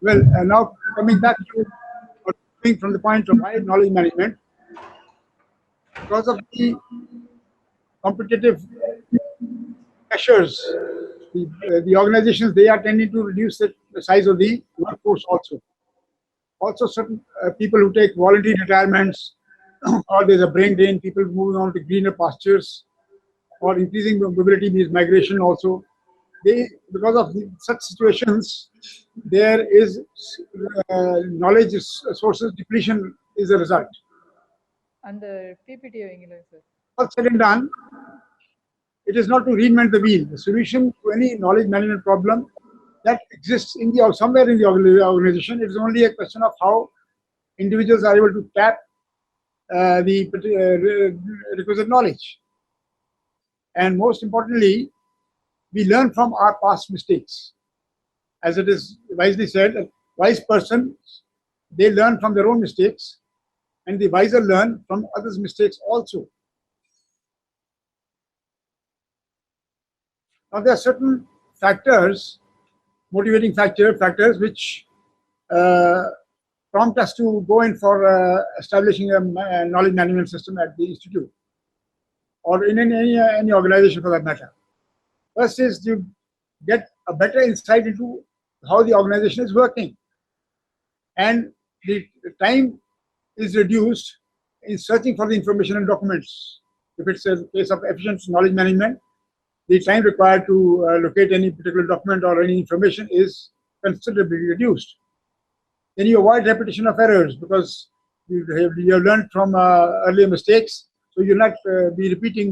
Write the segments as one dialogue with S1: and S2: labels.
S1: Well, now coming back to or coming from the point of high knowledge management, because of the competitive pressures, the organizations they are tending to reduce the size of the workforce also. Also, certain people who take voluntary retirements, or there's a brain drain, people moving on to greener pastures, or increasing mobility means migration also. They, because of such situations, there is knowledge sources depletion is a result.
S2: அந்த PPT வைங்களேன் sir.
S1: All said and done, it is not to reinvent the wheel. The solution to any knowledge management problem that exists in the or somewhere in the organization, it is only a question of how individuals are able to tap the requisite knowledge. And most importantly, we learn from our past mistakes. As it is wisely said, a wise person, they learn from their own mistakes, and the wiser learn from others' mistakes also. Now, there are certain factors, motivating factors, which prompt us to go in for establishing a knowledge management system at the institute or in any organization for that matter. First is you get a better insight into how the organization is working, and the time is reduced in searching for the information and documents. If it's a case of efficient knowledge management, the time required to locate any particular document or any information is considerably reduced. Then you avoid repetition of errors because you have learned from earlier mistakes, so you'll not be repeating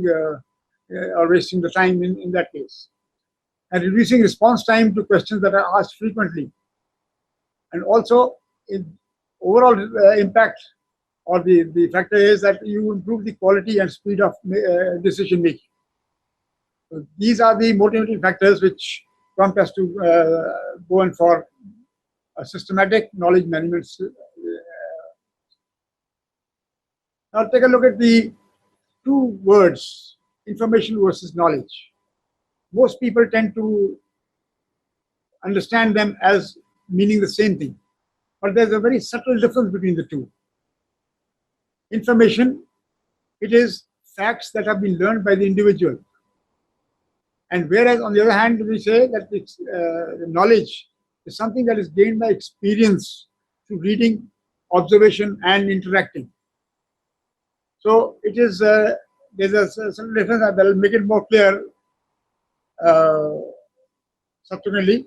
S1: or wasting the time in that case. And reducing response time to questions that are asked frequently. And also, overall impact or the factor is that you improve the quality and speed of decision making. So these are the motivating factors which prompt us to go in for a systematic knowledge management. Now take a look at the two words, information versus knowledge. Most people tend to understand them as meaning the same thing, but there's a very subtle difference between the two. Information, it is facts that have been learned by the individual. And whereas on the other hand, we say that it's, knowledge is something that is gained by experience through reading, observation, and interacting. So it is, there's a certain difference that will make it more clear subsequently.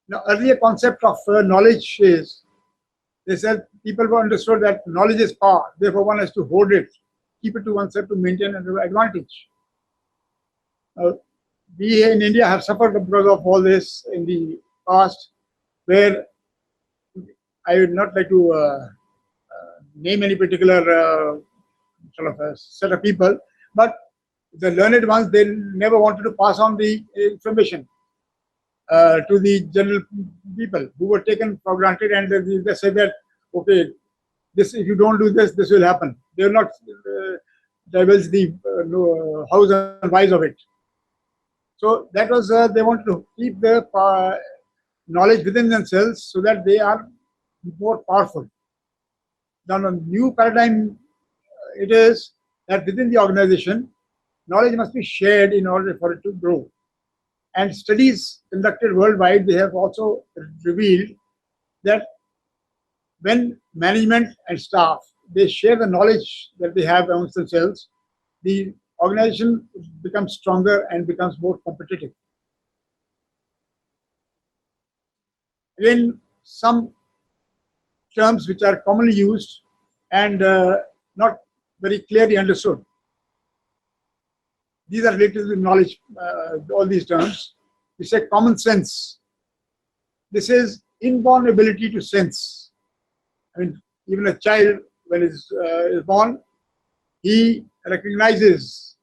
S1: Now, earlier concept of knowledge is, they said people were understood that knowledge is power, therefore one has to hold it, keep it to oneself to maintain an advantage. We in India have suffered because of all this in the past, where I would not like to name any particular sort of a set of people, but the learned ones, they never wanted to pass on the information to the general people who were taken for granted, and they said that, okay, this, if you don't do this, this will happen. They will not divulge the hows and whys of it. So that was, they wanted to keep the knowledge within themselves so that they are more powerful. Now, a new paradigm it is that within the organization, knowledge must be shared in order for it to grow. And studies conducted worldwide, they have also revealed that when management and staff, they share the knowledge that they have amongst themselves, the organization becomes stronger and becomes more competitive. In some terms which are commonly used and not very clearly understood, these are related to knowledge, all these terms. We say common sense. This is inborn ability to sense. I mean, even a child, when is born, he recognizes,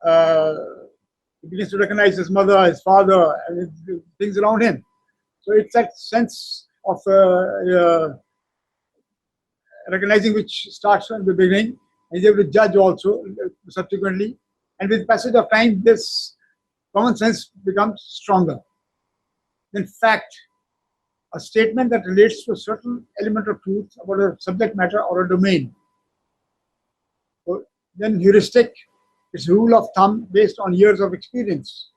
S1: he begins to recognize his mother, his father, and things around him. So it's that sense of recognizing which starts from the beginning, and he's able to judge also subsequently. And with passage of time, this common sense becomes stronger. Then fact, a statement that relates to a certain element of truth about a subject matter or a domain. So then heuristic is rule of thumb based on years of experience.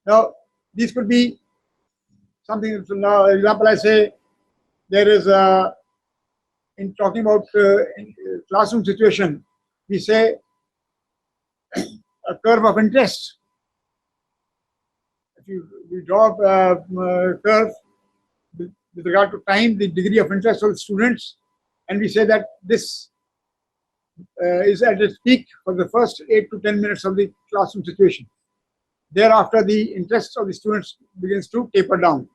S1: Now, these could be something. So now, example, I say there is a, in talking about classroom situation, we say a curve of interest. If you draw a curve with regard to time, the degree of interest of the students, and we say that this is at its peak for the first 8 to 10 minutes of the classroom situation. Thereafter, the interest of the students begins to taper down.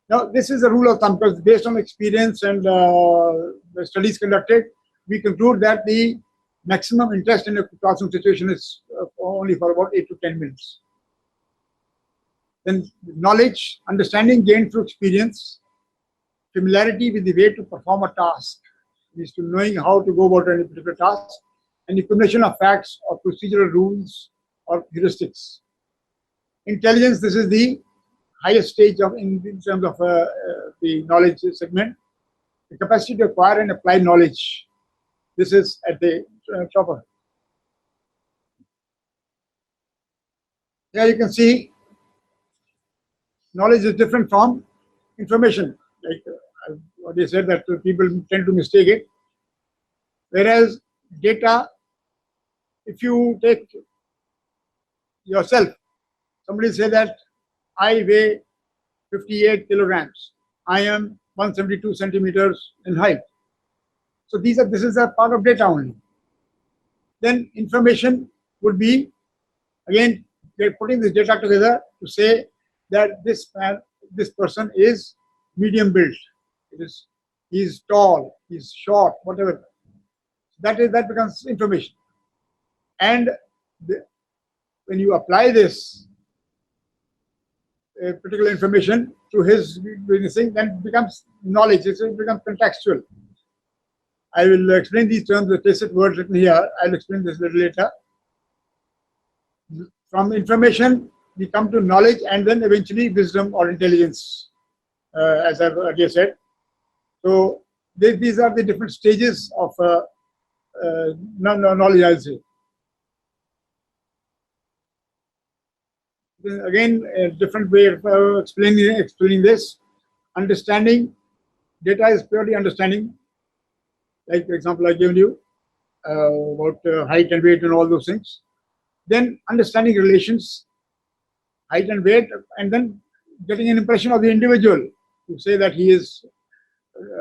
S1: Now, this is a rule of thumb because based on experience and the studies conducted, we conclude that the maximum interest in a classroom situation is only for about 8 to 10 minutes. Then knowledge, understanding gained through experience, familiarity with the way to perform a task, is to knowing how to go about any particular task, and the accumulation of facts or procedural rules or heuristics. Intelligence, this is the highest stage of in terms of the knowledge segment. The capacity to acquire and apply knowledge. This is at the top of it. Here you can see knowledge is different from information. Like what they said that people tend to mistake it. Whereas data, if you take yourself, somebody say that I weigh 58 kilograms. I am 172 centimeters in height. So this is a part of data only. Then information would be, again, they're putting this data together to say that this person is medium built. He's tall, he's short, whatever. That becomes information. And when you apply this particular information to his witnessing, then it becomes knowledge. It becomes contextual. I will explain these terms, the tacit words written here. I'll explain this a little later. From information, we come to knowledge and then eventually wisdom or intelligence, as I've earlier said. So these are the different stages of knowledge, I'll say. Again, a different way of explaining this. Understanding, data is purely understanding. Like the example I gave you about height and weight and all those things. Then understanding relations, height and weight, and then getting an impression of the individual to say that he is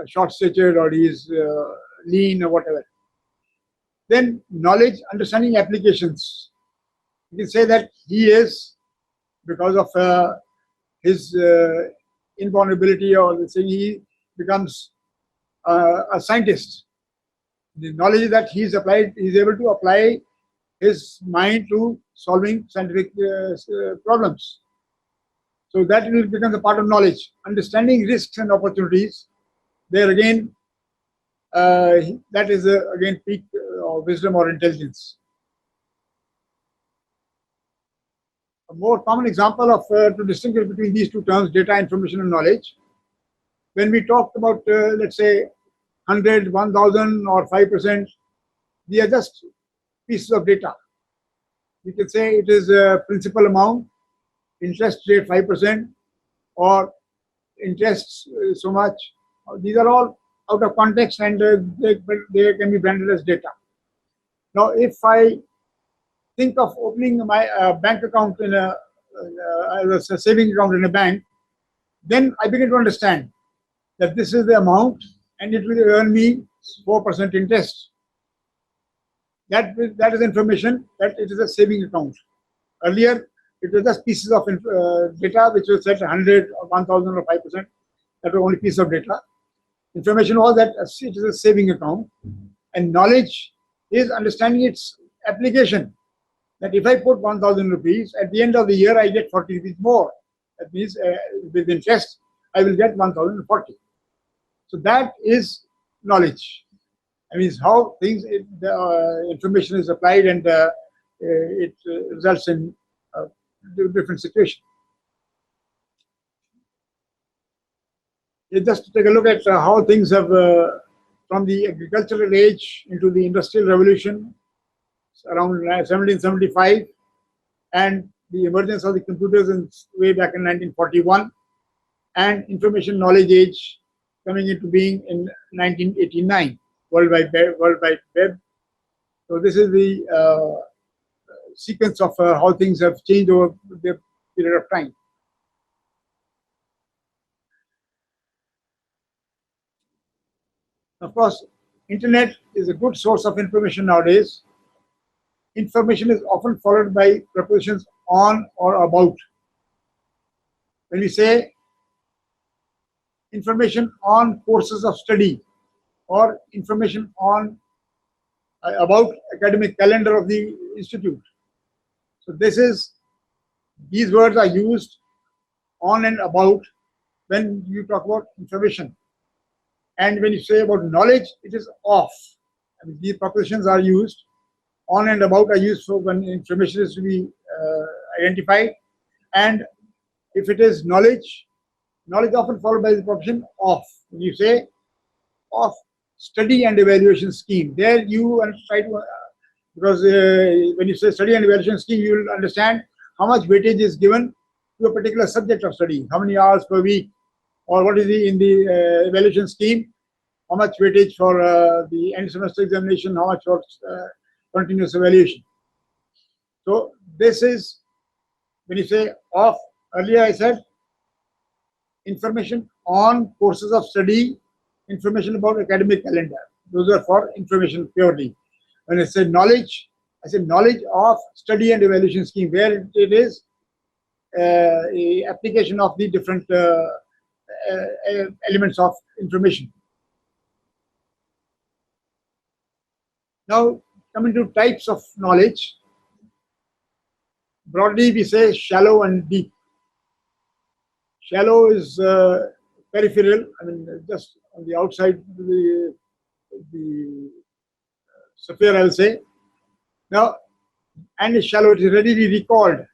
S1: short-statured or he is lean or whatever. Then knowledge, understanding applications. You can say that he is, because of his invulnerability or the thing, he becomes a scientist. The knowledge that he's able to apply his mind to solving scientific problems. So that will become a part of knowledge. Understanding risks and opportunities. There again, that is again peak of wisdom or intelligence. A more common example of to distinguish between these two terms, data, information, and knowledge. When we talked about, let's say, 100, 1000, or 5%, they are just pieces of data. We can say it is a principal amount, interest rate 5%, or interest so much. These are all out of context and they can be branded as data. Now, if I think of opening my bank account in as a saving account in a bank, then I begin to understand that this is the amount and it will earn me 4% interest. That is information that it is a saving account. Earlier, it was just pieces of data which was set 100 or 1000 or 5%. That was only piece of data. Information was that it is a saving account, and knowledge is understanding its application. That if I put 1000 rupees, at the end of the year I get 40 rupees more. That means with interest I will get 1040. So that is knowledge. I mean, how things, the information is applied and it results in different situations. just to take a look at how things have, from the agricultural age into the industrial revolution around 1775, and the emergence of the computers in way back in 1941, and information knowledge age coming into being in 1989, World Wide Web. So this is the sequence of how things have changed over the period of time. Of course, internet is a good source of information nowadays. Information is often followed by prepositions on or about. When we say information on courses of study or information on about academic calendar of the institute. So these words are used on and about when you talk about information. And when you say about knowledge, it is off. I mean, these propositions are used. On and about are used for when information is to be identified. And if it is knowledge, knowledge often followed by the proposition of. When you say of study and evaluation scheme, there you try to, because when you say study and evaluation scheme, you will understand how much weightage is given to a particular subject of study, how many hours per week, or what is in the evaluation scheme, how much weightage for the end semester examination, how much for continuous evaluation. So this is, when you say of, earlier I said information on courses of study, information about academic calendar. Those are for information purely. When I say knowledge, I say knowledge of study and evaluation scheme, where it is a application of the different elements of information. Now, coming to types of knowledge, broadly we say shallow and deep. Shallow is peripheral, I mean, just on the outside the sphere, I'll say. Now, and is shallow, it is readily recalled.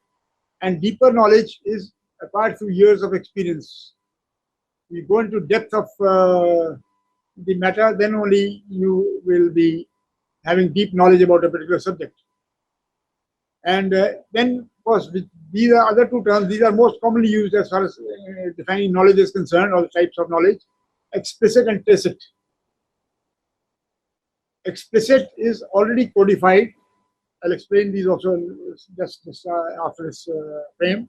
S1: And deeper knowledge is acquired through years of experience. You go into depth of the matter, then only you will be having deep knowledge about a particular subject. And then, of course, these are other two terms. These are most commonly used as far as defining knowledge is concerned, or the types of knowledge: explicit and tacit. Explicit is already codified. I'll explain these also just after this frame.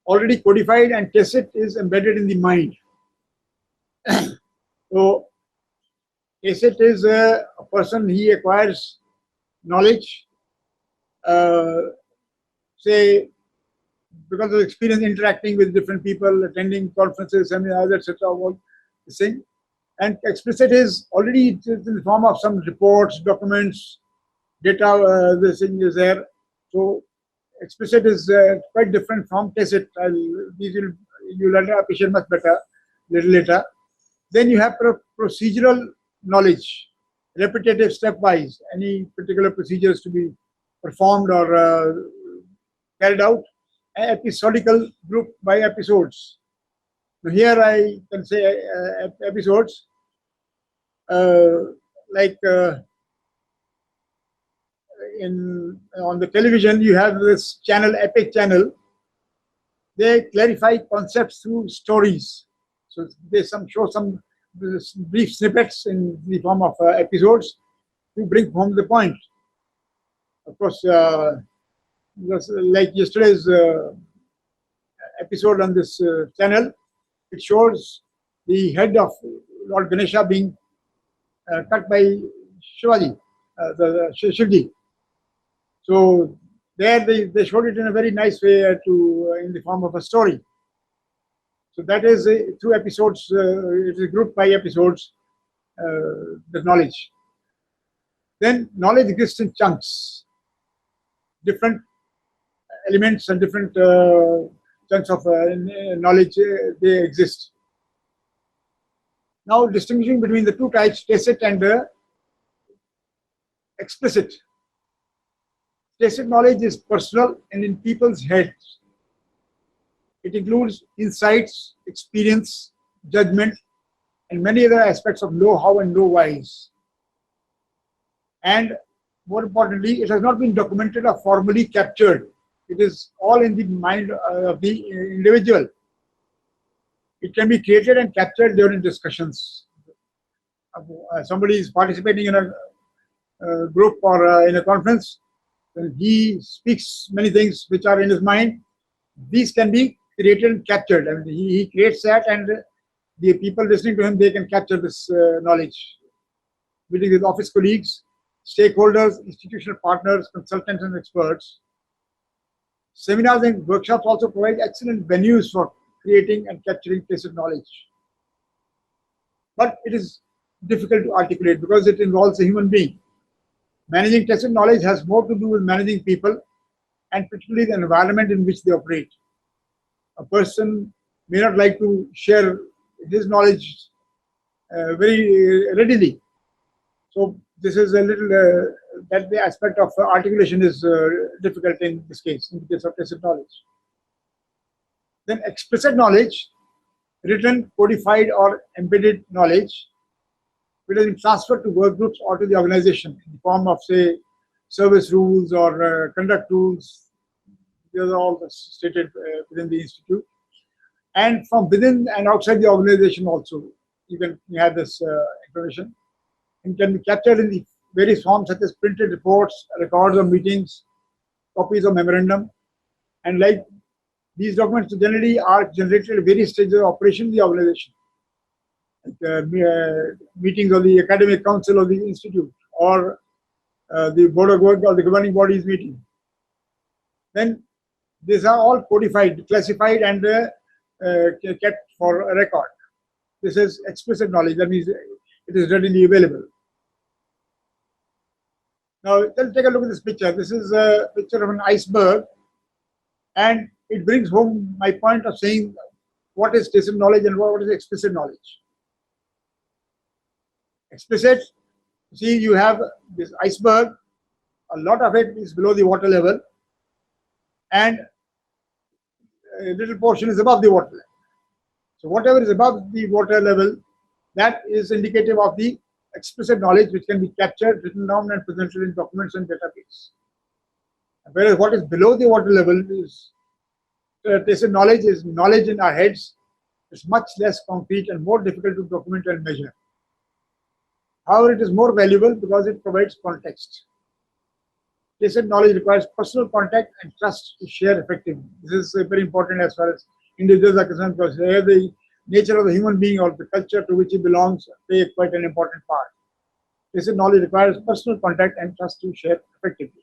S1: Already codified, and tacit is embedded in the mind. So, tacit is a person, he acquires knowledge, say, because of experience interacting with different people, attending conferences, seminars, etc. All this thing. And explicit is already in the form of some reports, documents, data. This thing is there. So explicit is quite different from tacit. You'll appreciate much better a little later. Then you have procedural knowledge, repetitive, stepwise, any particular procedures to be performed or carried out, episodical, group by episodes. Now here I can say episodes like on the television you have this channel, Epic channel. They clarify concepts through stories. So they show some brief snippets in the form of episodes to bring home the point. Of course, like yesterday's episode on this channel, it shows the head of Lord Ganesha being cut by Shivaji, the Shivji. So there they showed it in a very nice way in the form of a story. So that is through episodes, it is grouped by episodes, the knowledge. Then knowledge exists in chunks, different elements and different chunks of knowledge, they exist. Now distinguishing between the two types, tacit and explicit. Tacit knowledge is personal and in people's heads. It includes insights, experience, judgment, and many other aspects of know-how and know-whys. And more importantly, it has not been documented or formally captured. It is all in the mind of the individual. It can be created and captured during discussions. Somebody is participating in a group or in a conference, and he speaks many things which are in his mind. These can be created and captured. I mean, he creates that, and the people listening to him, they can capture this knowledge. Meeting with office colleagues, stakeholders, institutional partners, consultants, and experts. Seminars and workshops also provide excellent venues for creating and capturing tacit knowledge. But it is difficult to articulate because it involves a human being. Managing tacit knowledge has more to do with managing people and particularly the environment in which they operate. A person may not like to share his knowledge very readily. So this is a little, that the aspect of articulation is difficult in this case, in the case of tacit knowledge. Then explicit knowledge, written, codified or embedded knowledge, which has been transferred to work groups or to the organization in the form of, say, service rules or conduct rules. These are all stated within the institute. And from within and outside the organization also, you can have this information. It can be captured in the various forms such as printed reports, records of meetings, copies of memorandum, and like these documents generally are generated at various stages of operation of the organization. Like, meetings of the academic council of the institute or the board of work or the governing bodies meeting. Then these are all codified, classified, and kept for a record. This is explicit knowledge, that means it is readily available. Now, let's take a look at this picture. This is a picture of an iceberg, and it brings home my point of saying what is tacit knowledge and what is explicit knowledge. Explicit, see, you have this iceberg, a lot of it is below the water level, and a little portion is above the water level. So whatever is above the water level, that is indicative of the explicit knowledge which can be captured, written down, and presented in documents and database. Whereas what is below the water level is tacit knowledge, is knowledge in our heads. It's much less concrete and more difficult to document and measure. However, it is more valuable because it provides context. Tacit knowledge requires personal contact and trust to share effectively. This is very important as far as individuals are concerned, because here the nature of the human being or the culture to which he belongs play quite an important part. Tacit knowledge requires personal contact and trust to share effectively.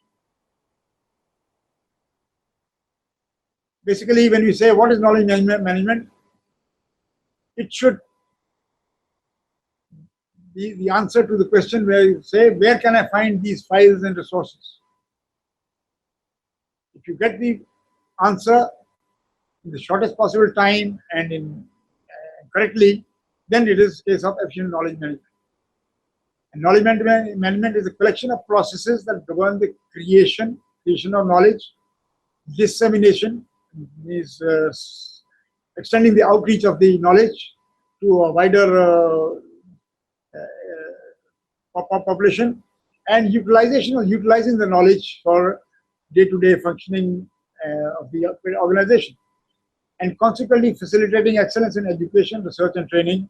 S1: Basically, when we say what is knowledge management, it should be the answer to the question where you say, where can I find these files and resources? If you get the answer in the shortest possible time and in correctly, then it is a case of efficient knowledge management. And knowledge management is a collection of processes that govern the creation of knowledge, dissemination, is extending the outreach of the knowledge to a wider population, and utilizing the knowledge for day-to-day functioning of the organization, and consequently facilitating excellence in education, research, and training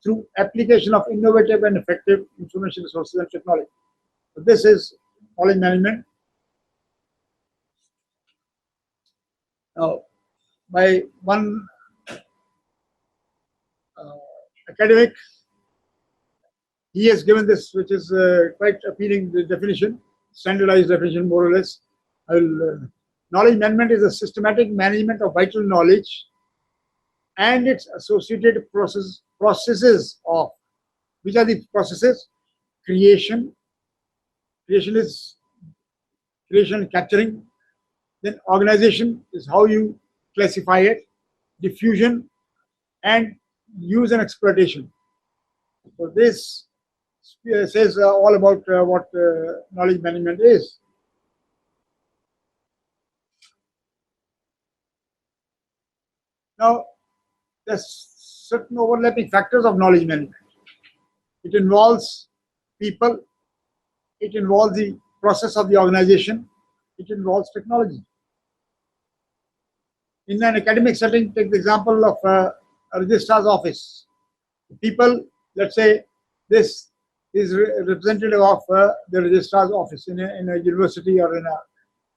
S1: through application of innovative and effective information resources and technology. So this is knowledge management. Now, by one academic, he has given this, which is quite appealing, the definition, standardized definition more or less. Knowledge management is a systematic management of vital knowledge and its associated processes of, which are the processes? Creation is creation and capturing. Then organization is how you classify it, diffusion, and use and exploitation. So this says all about what knowledge management is. Now, there's certain overlapping factors of knowledge management. It involves people, it involves the process of the organization, it involves technology. In an academic setting, take the example of a registrar's office. People, let's say, this is representative of the registrar's office in a university or in a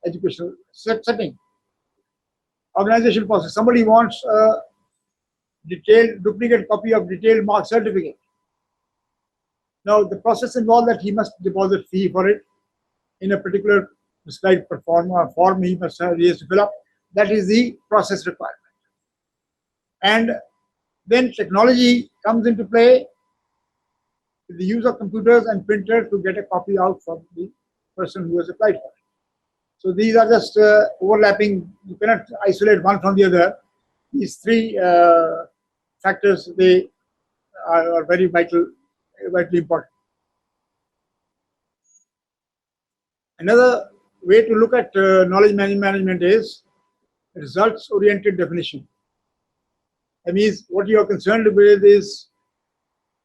S1: educational setting. Organization process. Somebody wants a detailed duplicate copy of detailed mark certificate. Now, the process involves that he must deposit fee for it in a particular prescribed form he has to fill up. That is the process requirement. And then technology comes into play with the use of computers and printers to get a copy out from the person who has applied for it. So these are just overlapping. You cannot isolate one from the other. These three factors, they are very vitally important. Another way to look at knowledge management is results-oriented definition. That means what you are concerned with is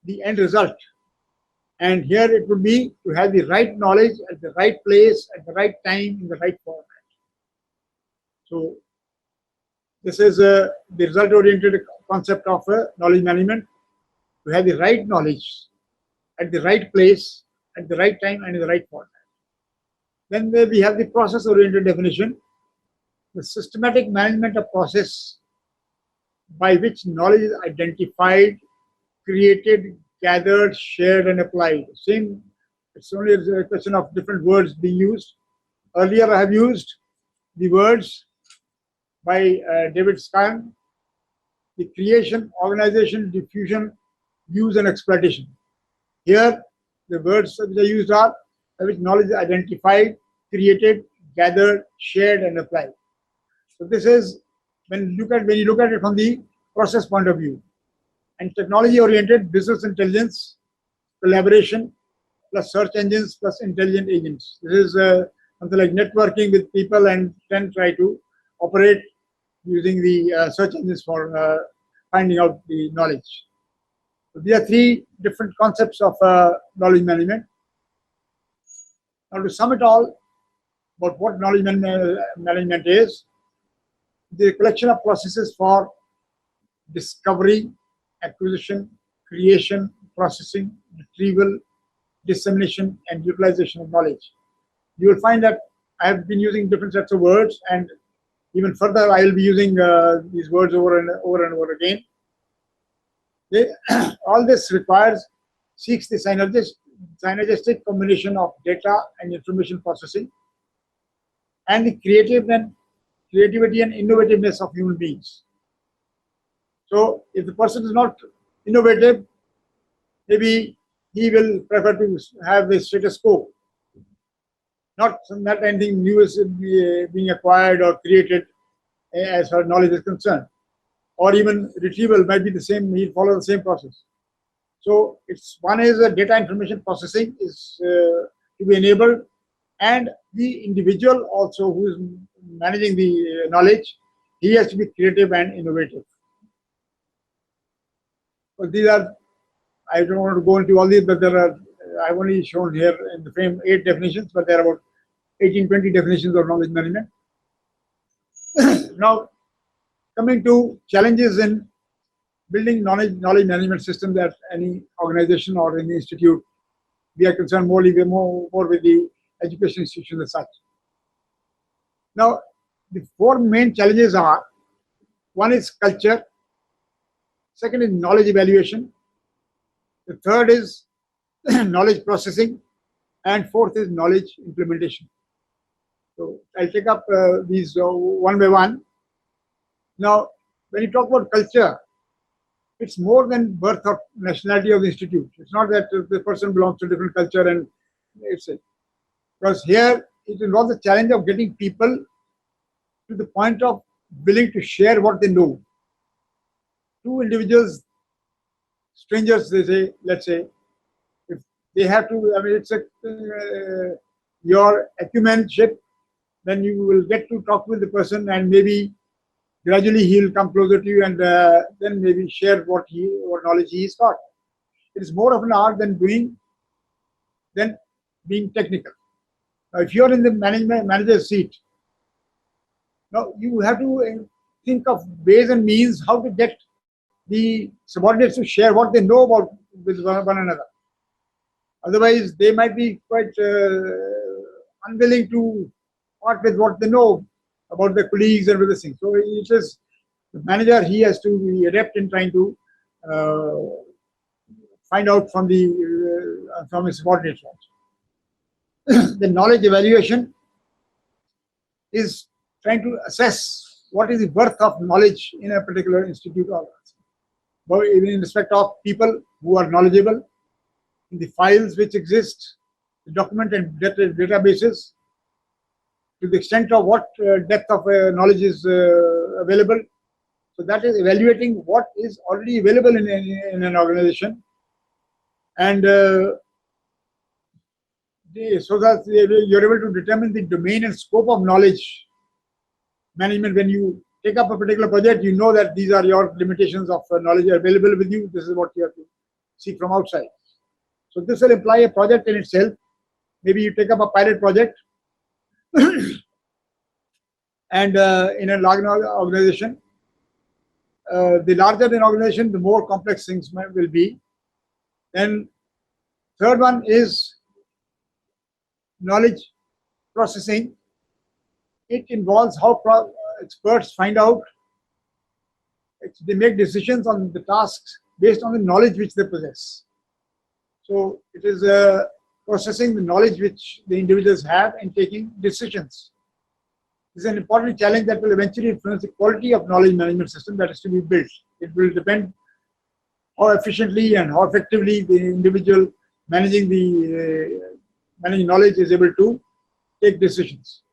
S1: the end result. And here it would be to have the right knowledge at the right place, at the right time, in the right format. So this is the result-oriented concept of knowledge management, to have the right knowledge at the right place, at the right time, and in the right format. Then we have the process-oriented definition, the systematic management of process by which knowledge is identified, created, gathered, shared, and applied. Same, it's only a question of different words being used. Earlier, I have used the words by David Stein, the creation, organization, diffusion, use, and exploitation. Here, the words which are used are by which knowledge is identified, created, gathered, shared, and applied. So this is when you look at it from the process point of view. And technology-oriented business intelligence, collaboration, plus search engines, plus intelligent agents. This is something like networking with people and then try to operate using the search engines for finding out the knowledge. So these are three different concepts of knowledge management. Now to sum it all about what knowledge management is, the collection of processes for discovery, acquisition, creation, processing, retrieval, dissemination, and utilization of knowledge. You will find that I have been using different sets of words, and even further I will be using these words over and over again. All this seeks the synergistic combination of data and information processing and the creativity and innovativeness of human beings. So if the person is not innovative, maybe he will prefer to have the status quo. Not anything new is being acquired or created as far as knowledge is concerned. Or even retrieval might be the same, he'll follow the same process. So one is data information processing is to be enabled, and the individual also who is managing the knowledge, he has to be creative and innovative. But these are, I don't want to go into all these, but I've only shown here in the frame 8 definitions, but there are about 18-20 definitions of knowledge management. Now, coming to challenges in building knowledge management systems at any organization or any institute, we are concerned more with the education institutions as such. Now, the 4 main challenges are: one is culture, second is knowledge evaluation, the third is knowledge processing, and fourth is knowledge implementation. So I'll take up these one by one. Now, when you talk about culture, it's more than birth or nationality of the institute. It's not that the person belongs to a different culture and it's it. Because here it involves the challenge of getting people to the point of willing to share what they know. Two individuals, strangers, they say, let's say, if they have to, I mean, it's your acumenship, then you will get to talk with the person and maybe gradually he'll come closer to you and then maybe share what knowledge he's got. It is more of an art than being technical. Now, if you're in the manager's seat, now you have to think of ways and means how to get the subordinates to share what they know about with one another. Otherwise, they might be quite unwilling to part with what they know about their colleagues and other things. So it is the manager, he has to be adept in trying to find out from his subordinates. The knowledge evaluation is trying to assess what is the worth of knowledge in a particular institute or but even in respect of people who are knowledgeable, in the files which exist, the document and databases, to the extent of what depth of knowledge is available. So that is evaluating what is already available in an organization, and so that you're able to determine the domain and scope of knowledge management. When you take up a particular project, you know that these are your limitations of knowledge available with you. This is what you have to seek from outside. So this will imply a project in itself. Maybe you take up a pilot project and in a large organization, the larger the organization, the more complex things will be. Then third one is knowledge processing. It involves how experts find out, they make decisions on the tasks based on the knowledge which they possess. So it is processing the knowledge which the individuals have and taking decisions. This is an important challenge that will eventually influence the quality of knowledge management system that is to be built. It will depend how efficiently and how effectively the individual managing knowledge is able to take decisions.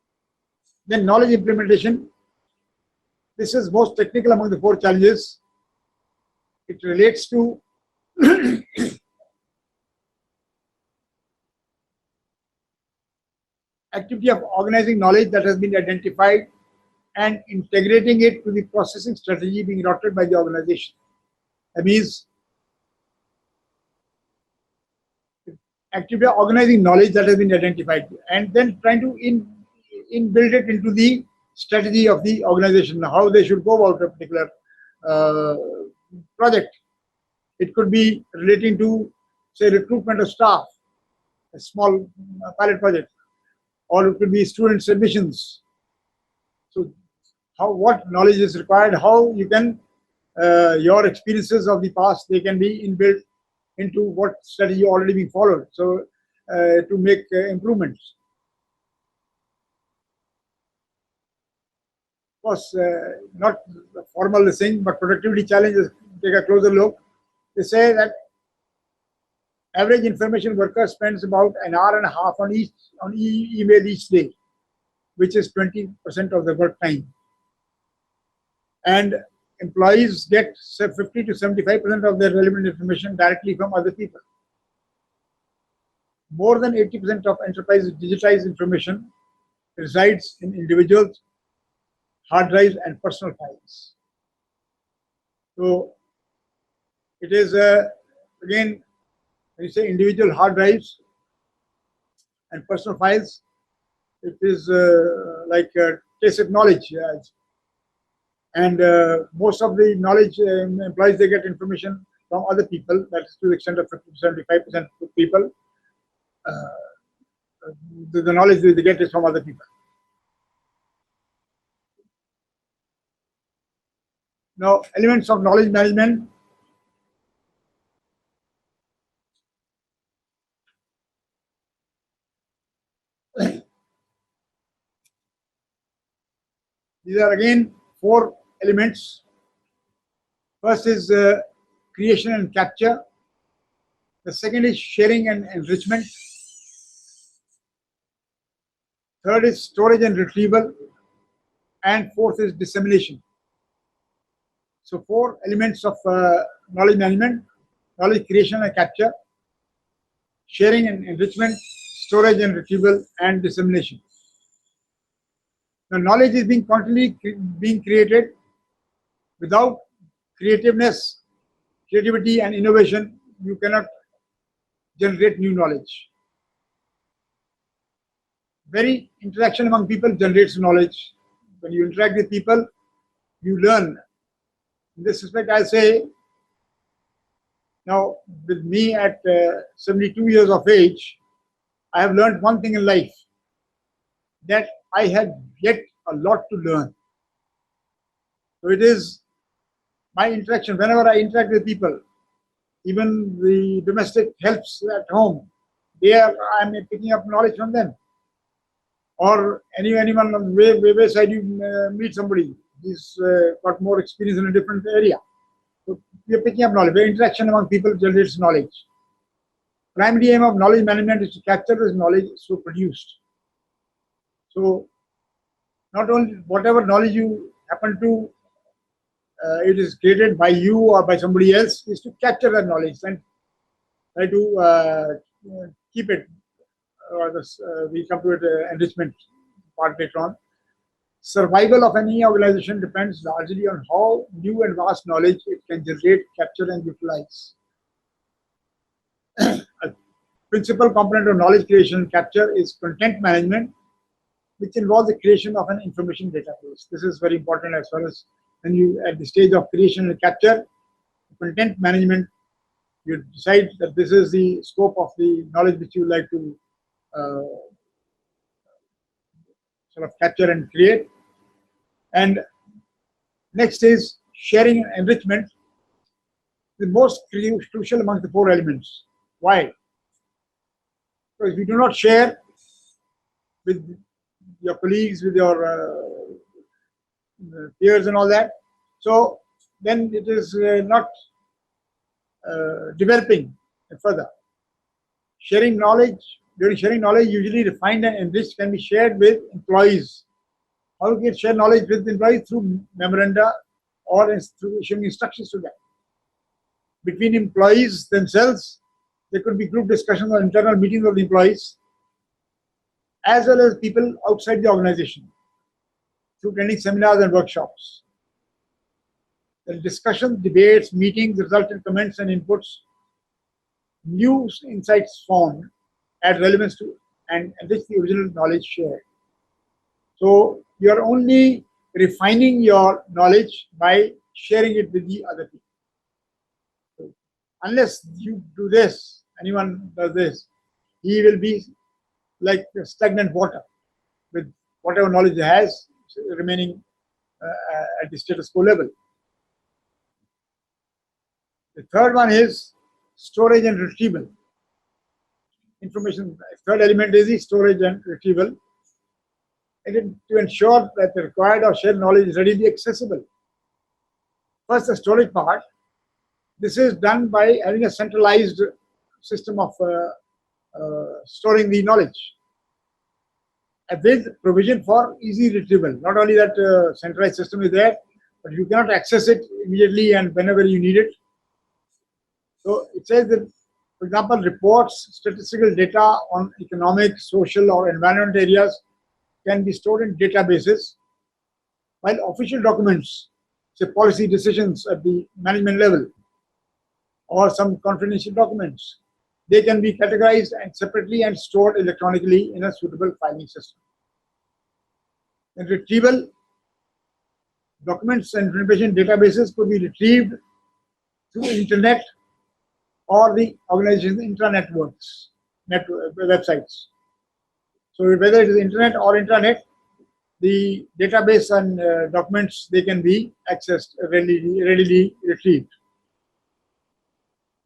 S1: Then knowledge implementation. This is most technical among the four challenges. It relates to activity of organizing knowledge that has been identified and integrating it to the processing strategy being adopted by the organization. That means activity of organizing knowledge that has been identified and then trying to inbuild it into the strategy of the organization, how they should go about a particular project. It could be relating to, say, recruitment of staff, a small pilot project, or it could be students' admissions. So, what knowledge is required, how you can, your experiences of the past, they can be inbuilt into what strategy already being followed. So, to make improvements. Of course, not formal thing, but productivity challenges. Take a closer look. They say that average information worker spends about an hour and a half on email each day, which is 20% of the work time. And employees get 50 to 75% of their relevant information directly from other people. More than 80% of enterprise digitized information resides in individuals, hard drives, and personal files. So it is again, when you say individual hard drives and personal files, it is like tacit knowledge. And most of the knowledge employees, they get information from other people. That is to the extent of 50 to 75% of people. The knowledge they get is from other people. Now, elements of knowledge management. These are again 4 elements. First is creation and capture. The second is sharing and enrichment. Third is storage and retrieval. And fourth is dissemination. So 4 elements of knowledge management: knowledge creation and capture, sharing and enrichment, storage and retrieval, and dissemination. Now, knowledge is being constantly being created Without creativity and innovation, you cannot generate new knowledge. Very interaction among people generates knowledge. When you interact with people, you learn. In this respect, I say, now with me at 72 years of age, I have learned one thing in life, that I have yet a lot to learn. So it is my interaction. Whenever I interact with people, even the domestic helps at home, there I am picking up knowledge from them. Or anyone on the wayside, you meet somebody, he's got more experience in a different area. So we are picking up knowledge. The interaction among people generates knowledge. Primary aim of knowledge management is to capture this knowledge so produced. So not only whatever knowledge you happen to, it is created by you or by somebody else, is to capture that knowledge and try to keep it. We come to it enrichment part later on. Survival of any organization depends largely on how new and vast knowledge it can generate, capture, and utilize. A principal component of knowledge creation and capture is content management, which involves the creation of an information database. This is very important as far as when you at the stage of creation and capture, content management, you decide that this is the scope of the knowledge which you would like to sort of capture and create. And next is sharing and enrichment, the most crucial among the four elements. Why? Because if you do not share with your colleagues, with your peers and all that, so then it is not developing further. Sharing knowledge, during sharing knowledge, usually refined and enriched can be shared with employees. How you can share knowledge with employees? Through memoranda or through issuing instructions to them. Between employees themselves, there could be group discussions or internal meetings of the employees, as well as people outside the organization, through attending seminars and workshops. The discussions, debates, meetings result in comments and inputs. New insights formed add relevance to and enrich the original knowledge shared. So you are only refining your knowledge by sharing it with the other people. So unless you do this, anyone does this, he will be like stagnant water, with whatever knowledge he has remaining at the status quo level. The third one is storage and retrieval. Information, third element is the storage and retrieval. And to ensure that the required or shared knowledge is readily accessible. First, the storage part. This is done by having a centralized system of storing the knowledge, with provision for easy retrieval. Not only that centralized system is there, but you cannot access it immediately and whenever you need it. So it says that, for example, reports, statistical data on economic, social, or environment areas can be stored in databases, while official documents, say policy decisions at the management level, or some confidential documents, they can be categorized and separately and stored electronically in a suitable filing system. And retrieval, documents and information databases could be retrieved through internet or the organization's intranet websites. So whether it is internet or intranet, the database and documents, they can be accessed, readily retrieved.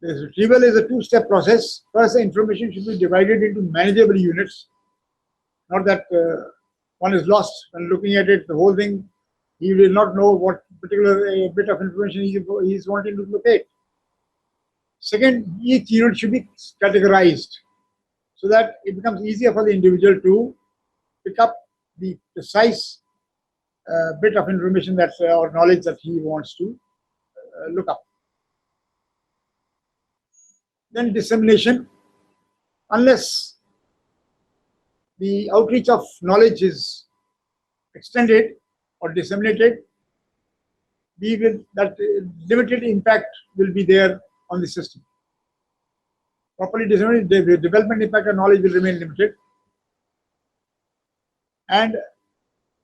S1: This retrieval is a two-step process. First, the information should be divided into manageable units, not that one is lost and looking at it, the whole thing, he will not know what particular bit of information he is wanting to locate. Second, each unit should be categorized so that it becomes easier for the individual to pick up the precise bit of information that or knowledge that he wants to look up. Then dissemination. Unless the outreach of knowledge is extended or disseminated, that limited impact will be there on the system. Properly designed, the development impact of knowledge will remain limited. And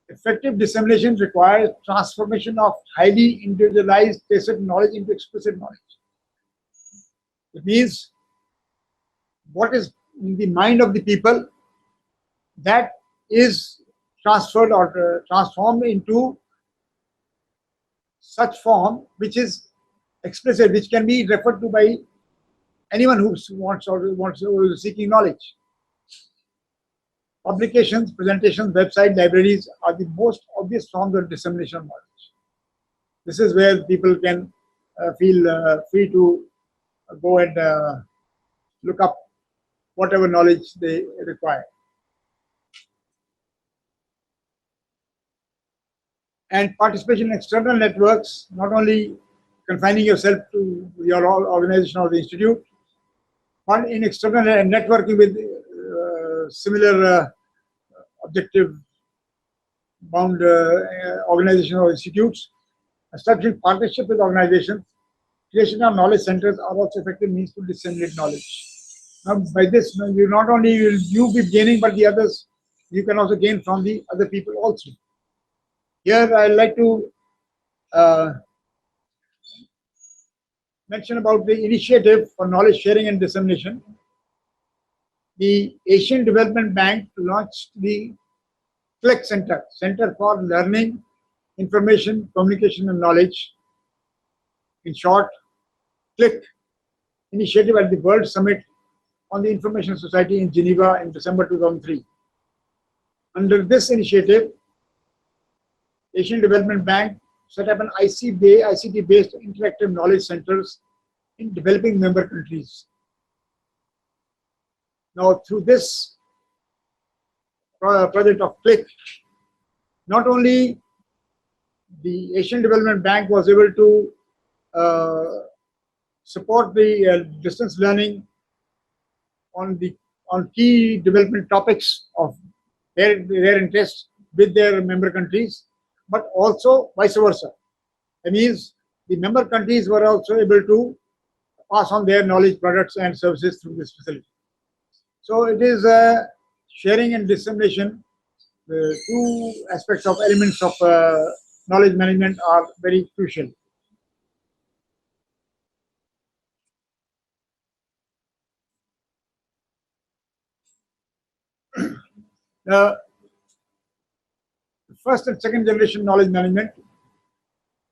S1: effective dissemination requires transformation of highly individualized tacit knowledge into explicit knowledge. It means what is in the mind of the people, that is transferred or transformed into such form which is explicit, which can be referred to by anyone who wants or is seeking knowledge. Publications, presentations, website, libraries are the most obvious forms of dissemination of knowledge. This is where people can feel free to go and look up whatever knowledge they require. And participation in external networks, not only confining yourself to your organization or the institute, but in external networking with similar objective bound organizations or institutes, establishing partnership with organizations, creation of knowledge centers are also effective means to disseminate knowledge. Now, by this, you not only will you be gaining, but the others, you can also gain from the other people also. Here, I'd like to mention about the initiative for knowledge sharing and dissemination. The Asian Development Bank launched the CLIC Center, Center for Learning, Information, Communication and Knowledge. In short, CLIC initiative at the World Summit on the Information Society in Geneva in December 2003. Under this initiative, Asian Development Bank set up an ICT-based interactive knowledge centers in developing member countries. Now, through this project of CLIC, not only the Asian Development Bank was able to support the distance learning on key development topics of their interest with their member countries, but also vice versa. That means the member countries were also able to pass on their knowledge, products and services through this facility. So it is sharing and dissemination. The two aspects of elements of knowledge management are very crucial. The first and second generation knowledge management.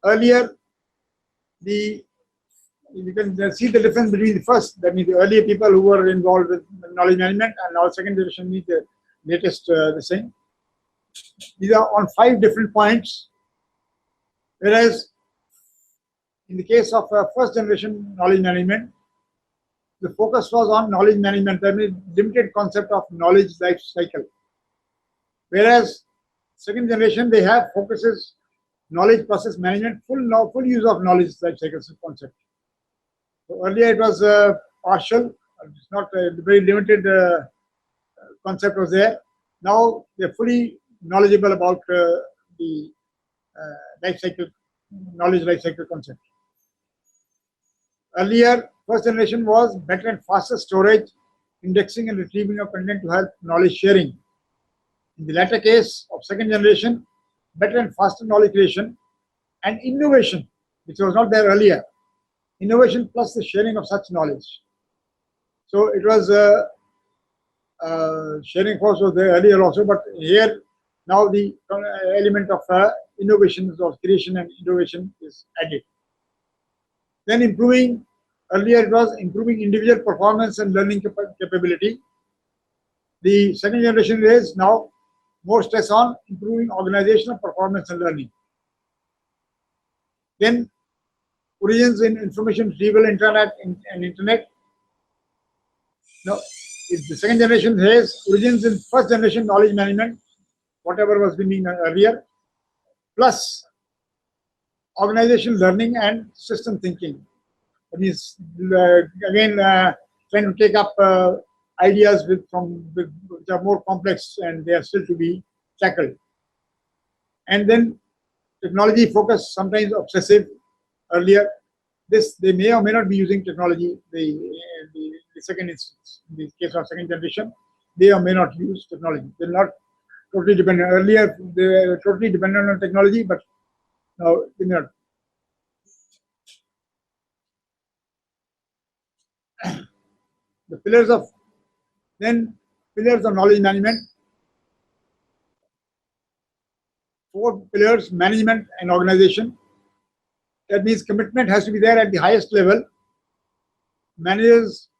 S1: Earlier, you can see the difference between the first, that means the earlier people who were involved with knowledge management, and now second generation means the latest the same. These are on 5 different points, whereas in the case of first generation knowledge management, the focus was on knowledge management, that means limited concept of knowledge life cycle. Whereas second generation, they have focuses knowledge process management, full use of knowledge life cycle concept. So earlier it was partial, it's not a very limited concept was there. Now they're fully knowledgeable about the life cycle, knowledge life cycle concept. Earlier, first generation was better and faster storage, indexing and retrieving of content to help knowledge sharing. In the latter case of second generation, better and faster knowledge creation and innovation, which was not there earlier. Innovation plus the sharing of such knowledge. So it was sharing course was there earlier also, but here now the element of innovation of creation and innovation is added. Then improving, earlier it was improving individual performance and learning capability. The second generation is now more stress on improving organizational performance and learning. Then origins in information retrieval, internet and internet. Now, if the second generation has origins in first generation knowledge management, whatever was being earlier, plus organization learning and system thinking. That is again trying to take up ideas which are more complex and they are still to be tackled. And then technology focus, sometimes obsessive earlier. This, they may or may not be using technology. The second instance, in the case of second generation, they or may not use technology. They're not totally dependent. Earlier, they were totally dependent on technology, but now they're not. The pillars of pillars of knowledge management. 4 pillars: management and organization. That means commitment has to be there at the highest level. Managers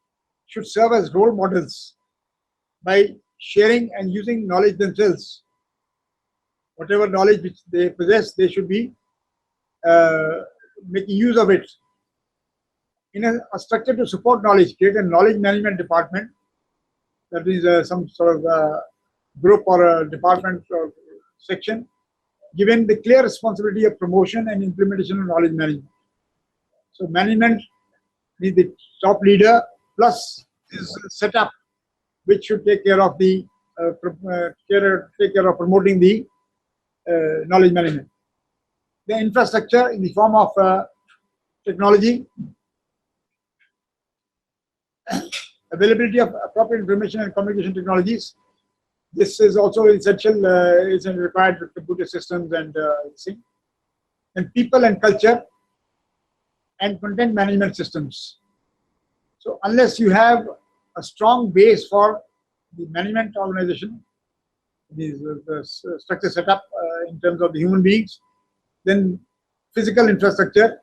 S1: should serve as role models by sharing and using knowledge themselves. Whatever knowledge which they possess, they should be making use of it. In a structure to support knowledge, create a knowledge management department. That is some sort of group or a department or section given the clear responsibility of promotion and implementation of knowledge management. So management is the top leader, plus is set up which should take care of the take care of promoting the knowledge management. The infrastructure in the form of technology, availability of appropriate information and communication technologies. This is also essential. It's required with computer systems and people and culture and content management systems. So unless you have a strong base for the management organization, the structure set up in terms of the human beings, then physical infrastructure,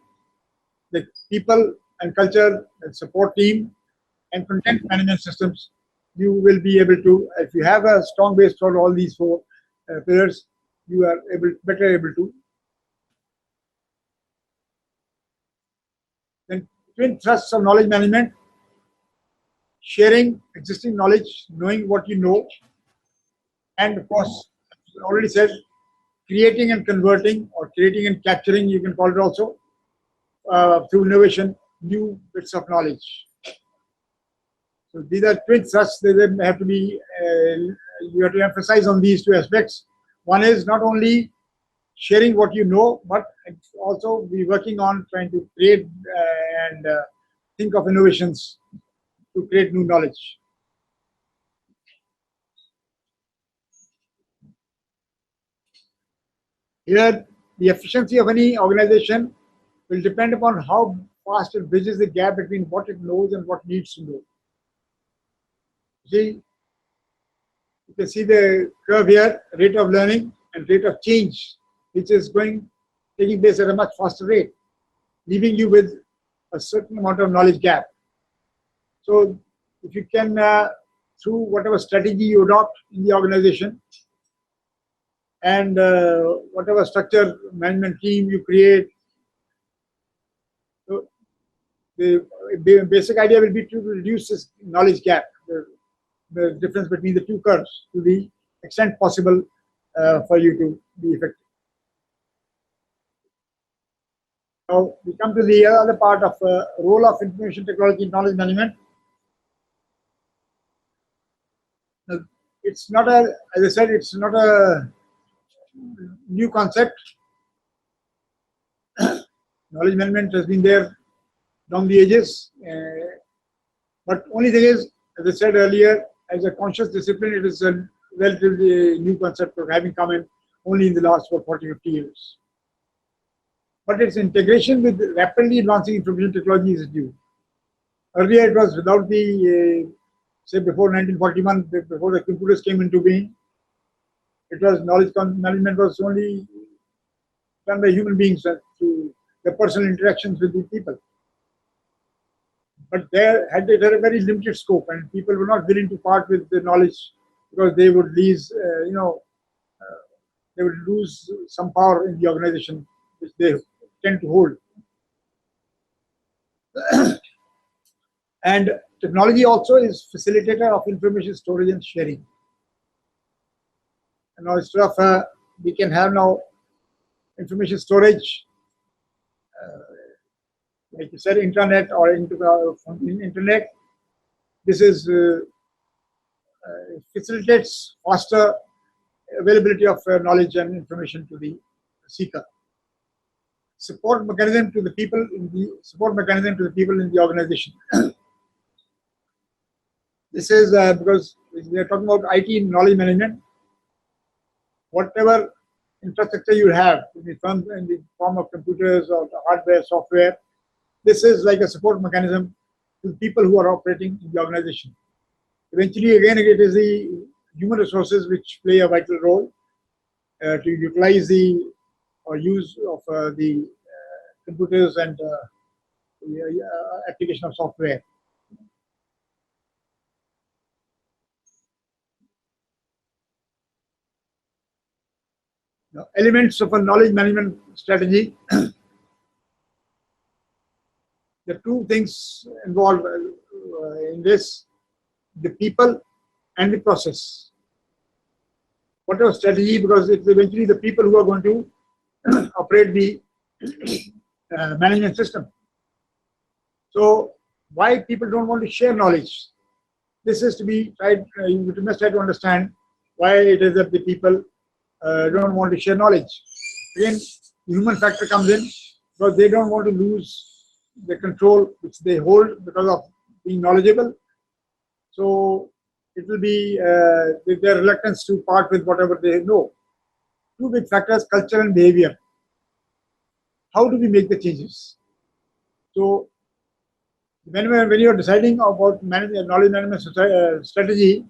S1: the people and culture and support team and content management systems, you will be able to, if you have a strong base for all these 4 pillars, you are better able to. Then twin thrusts of knowledge management: sharing existing knowledge, knowing what you know, and of course, as I already said, creating and converting, or creating and capturing, you can call it also, through innovation, new bits of knowledge. So these are twin thrusts. They have to be, you have to emphasize on these 2 aspects. One is not only sharing what you know, but also be working on trying to create and think of innovations to create new knowledge. Here, the efficiency of any organization will depend upon how fast it bridges the gap between what it knows and what needs to know. See, you can see the curve here, rate of learning and rate of change, which is taking place at a much faster rate, leaving you with a certain amount of knowledge gap. So if you can, through whatever strategy you adopt in the organization and whatever structure management team you create, so the basic idea will be to reduce this knowledge gap, the difference between the 2 curves, to the extent possible for you to be effective. Now we come to the other part of role of information technology in knowledge management. Now, it's not a, as I said, it's not a new concept. Knowledge management has been there down the ages, but only thing is, as I said earlier, as a conscious discipline, it is a relatively new concept of having come in only in the last 40, 50 years. But its integration with rapidly advancing information technology is new. Earlier, it was without the, say, before 1941, before the computers came into being, it was knowledge management was only done by human beings through the personal interactions with the people. But it had a very limited scope, and people were not willing to part with the knowledge because they would lose, they would lose some power in the organization, which they tend to hold. And technology also is facilitator of information storage and sharing. And now instead of we can have now information storage, like you said, internet or into the internet. This is facilitates faster availability of knowledge and information to the seeker. support mechanism to the people in the organization. This is because we are talking about IT knowledge management. Whatever infrastructure you have in the form of computers or hardware, software, this is like a support mechanism to people who are operating in the organization. Eventually, again, it is the human resources which play a vital role to utilize the or use of the computers and the application of software. Now, elements of a knowledge management strategy. The two things involved in this: the people and the process. Whatever strategy, because it's eventually the people who are going to operate the management system. So, why people don't want to share knowledge? This is to be tried. You must try to understand why it is that the people don't want to share knowledge. Again, the human factor comes in because they don't want to lose the control which they hold because of being knowledgeable. So it will be their reluctance to part with whatever they know. Two big factors: culture and behavior. How do we make the changes? So when you are deciding about knowledge management strategy,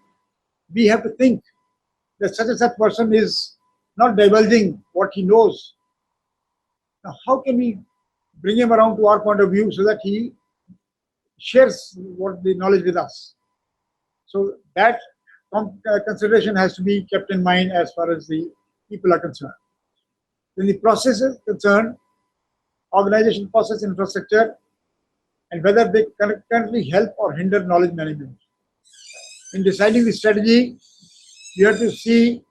S1: we have to think that such and such person is not divulging what he knows. Now, how can we bring him around to our point of view so that he shares what the knowledge with us? So that consideration has to be kept in mind as far as the people are concerned. When the process is concerned, organization process infrastructure, and whether they currently help or hinder knowledge management. In deciding the strategy, you have to see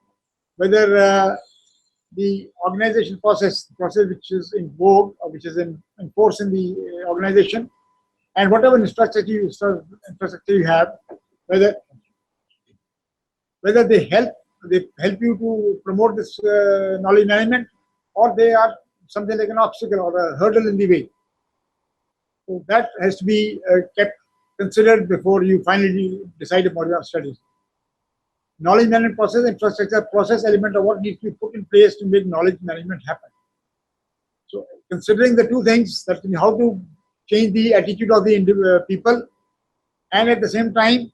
S1: whether the organization process which is in vogue or which is in force in the organization, and whatever infrastructure you have, whether they help you to promote this knowledge management, or they are something like an obstacle or a hurdle in the way. So that has to be kept considered before you finally decide upon your strategy. Knowledge management process, infrastructure, process element of what needs to be put in place to make knowledge management happen. So considering the two things, that how to change the attitude of the people, and at the same time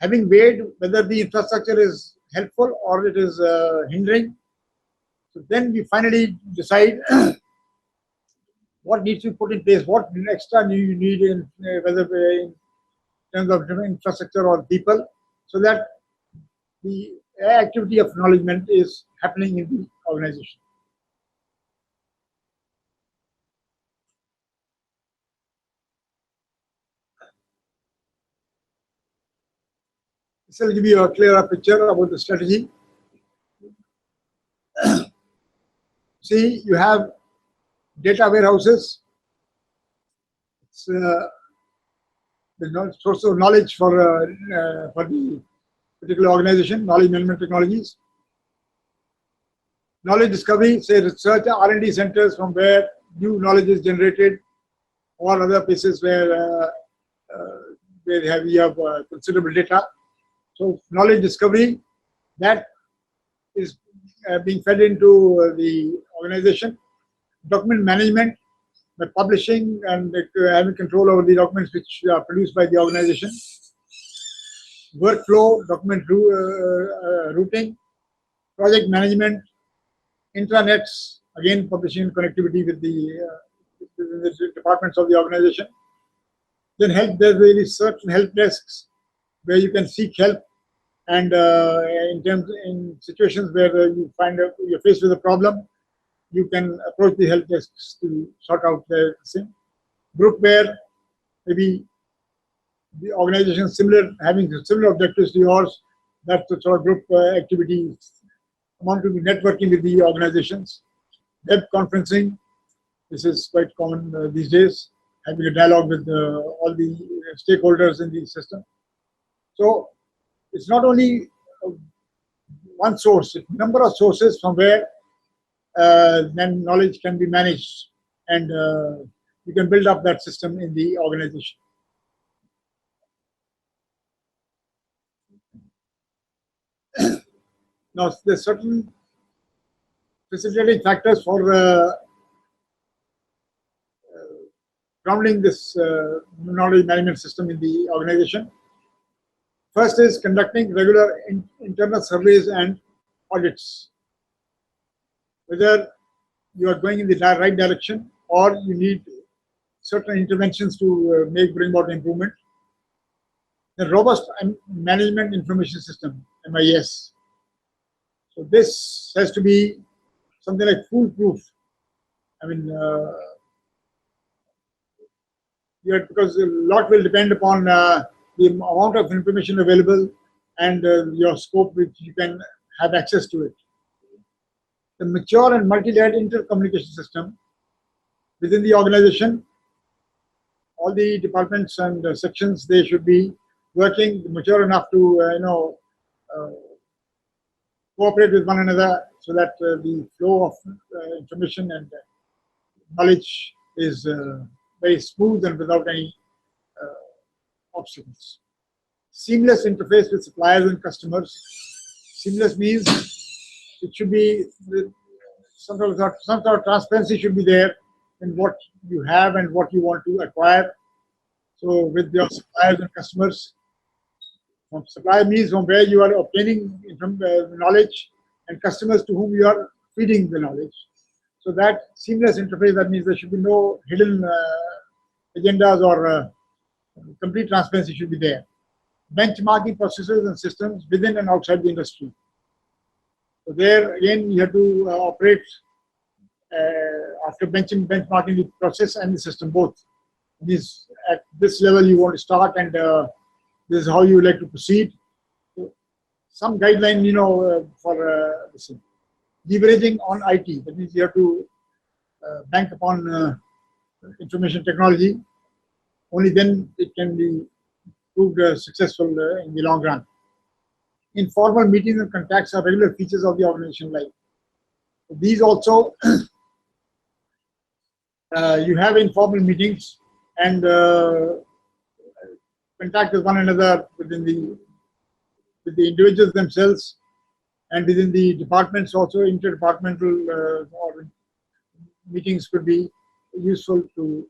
S1: having weighed whether the infrastructure is helpful or it is hindering. So then we finally decide what needs to be put in place, what extra you need in whether in terms of infrastructure or people, so that the activity of acknowledgement is happening in the organization. This will give you a clearer picture about the strategy. See, you have data warehouses. It's the source of knowledge for the particular organization, knowledge management technologies. Knowledge discovery, say research R&D centers from where new knowledge is generated, or other places where you have considerable data. So knowledge discovery, that is being fed into the organization. Document management, by publishing and having control over the documents which are produced by the organization. Workflow, document routing, project management, intranets, again publishing connectivity with the departments of the organization. Then there's really certain help desks where you can seek help, and in situations where you find you're faced with a problem, you can approach the help desks to sort out the thing. Group where maybe the organization having similar objectives to yours, that's the sort of group activity amount to be networking with the organizations. Web conferencing, this is quite common these days, having a dialogue with all the stakeholders in the system. So it's not only one source, it's a number of sources from where then knowledge can be managed, and you can build up that system in the organization. Now, there's certain facilitating factors for grounding this knowledge management system in the organization. First is conducting regular internal surveys and audits. Whether you are going in the right direction or you need certain interventions to bring about improvement. The robust management information system, MIS. So this has to be something like foolproof. I mean, because a lot will depend upon the amount of information available and your scope which you can have access to it. The mature and multi-layered intercommunication system within the organization, all the departments and sections, they should be working mature enough to cooperate with one another so that the flow of information and knowledge is very smooth and without any obstacles. Seamless interface with suppliers and customers. Seamless means it should be some sort of transparency should be there in what you have and what you want to acquire. So with your suppliers and customers, from supplier means from where you are obtaining knowledge, and customers to whom you are feeding the knowledge. So that seamless interface, that means there should be no hidden agendas or complete transparency should be there. Benchmarking processes and systems within and outside the industry. So there again you have to operate after benchmarking the process and the system both. This at this level you want to start, and this is how you would like to proceed. So some guideline, for this leveraging on IT. That means you have to bank upon information technology. Only then it can be proved successful in the long run. Informal meetings and contacts are regular features of the organization life. So these also, you have informal meetings and contact with one another with the individuals themselves and within the departments also. Interdepartmental or meetings could be useful to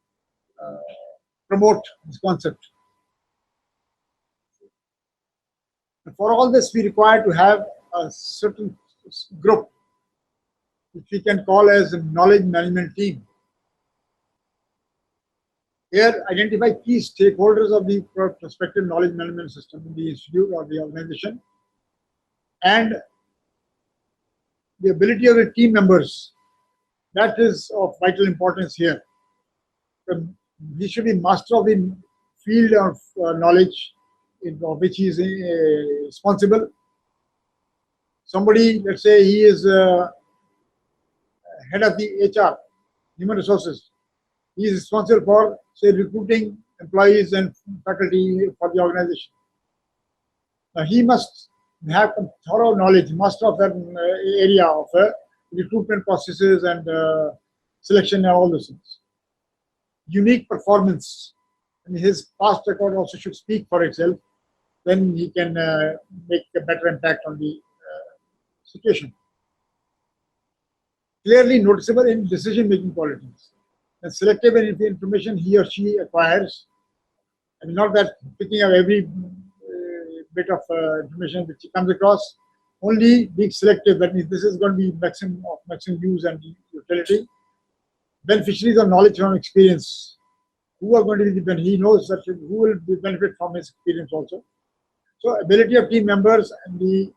S1: promote this concept. And for all this, we require to have a certain group which we can call as a knowledge management team. Here, identify key stakeholders of the prospective knowledge management system in the institute or the organization, and the ability of the team members. That is of vital importance here. He should be master of the field of knowledge of which he is responsible. Somebody, let's say he is head of the HR, human resources. He is responsible for, say, recruiting employees and faculty for the organization. Now, he must have thorough knowledge, master of that area of recruitment processes and selection and all those things. Unique performance. I mean, his past record also should speak for itself. Then he can make a better impact on the situation. Clearly noticeable in decision-making qualities. And selective in the information he or she acquires. I mean, not that picking up every bit of information which he comes across. Only being selective. That means this is going to be maximum use and utility. Beneficiaries of knowledge from experience. Who are going to be the he knows that who will benefit from his experience also. So ability of team members and the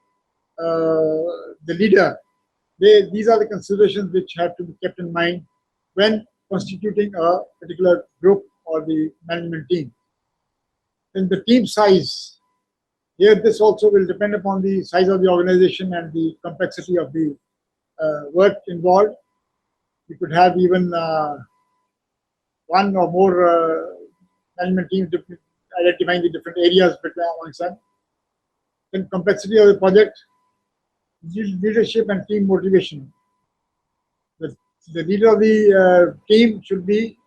S1: leader. These are the considerations which have to be kept in mind when constituting a particular group or the management team. Then the team size. Here, this also will depend upon the size of the organization and the complexity of the work involved. You could have even one or more management teams identifying the different areas amongst them. Then complexity of the project, leadership and team motivation. the leader of the team should be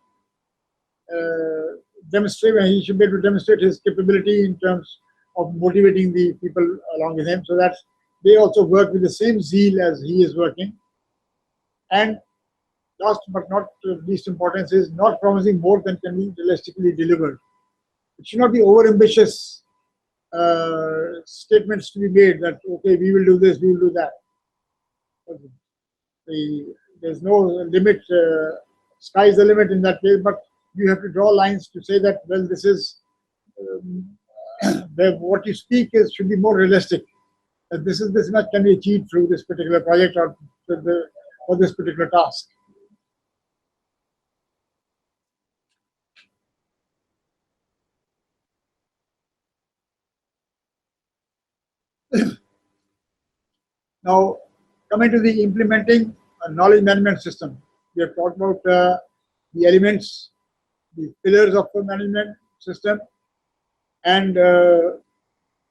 S1: demonstrate. He should be able to demonstrate his capability in terms of motivating the people along with him, so that they also work with the same zeal as he is working. And last but not least importance is not promising more than can be realistically delivered. It should not be over-ambitious statements to be made that, okay, we will do this, we will do that. There's no limit, sky's the limit in that case, but you have to draw lines to say that, well, this is, what you speak is should be more realistic. That this much can be achieved through this particular project or for this particular task. Now, coming to the implementing a knowledge management system, we have talked about the elements, the pillars of the management system, and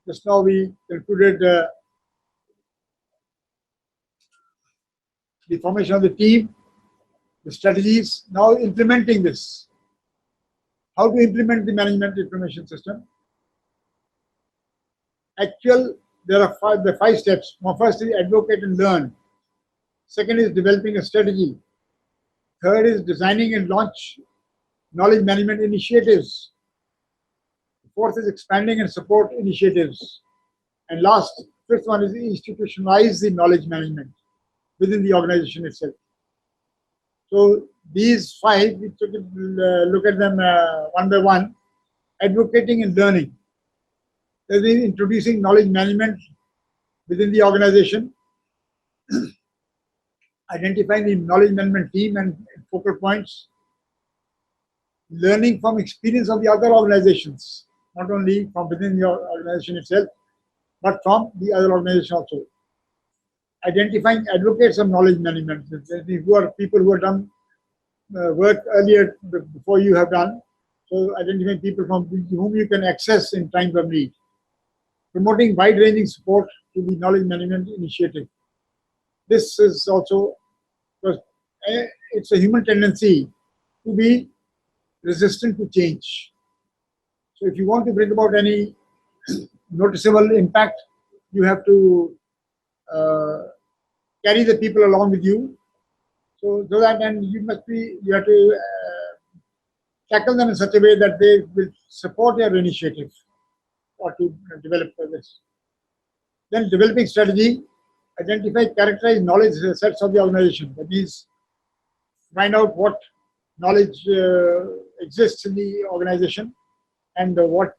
S1: just now we concluded the formation of the team, the strategies. Now implementing this. How to implement the management information system? There are five steps. First is advocate and learn. Second is developing a strategy. Third is designing and launch knowledge management initiatives. Fourth is expanding and support initiatives. And fifth one is institutionalize the knowledge management within the organization itself. So these five, we took look at them one by one. Advocating and learning. That is introducing knowledge management within the organization, identifying the knowledge management team and focal points, learning from experience of the other organizations, not only from within the organization itself, but from the other organization also. Identifying advocates of knowledge management, who are people who have done work earlier before you have done. So identifying people from whom you can access in times of need. Promoting wide-ranging support to the knowledge management initiative. This is also, because it's a human tendency to be resistant to change. So if you want to bring about any noticeable impact, you have to carry the people along with you. So that, and you have to tackle them in such a way that they will support your initiative or to develop this. Then developing strategy, identify, characterize knowledge sets of the organization. That means find out what knowledge exists in the organization and what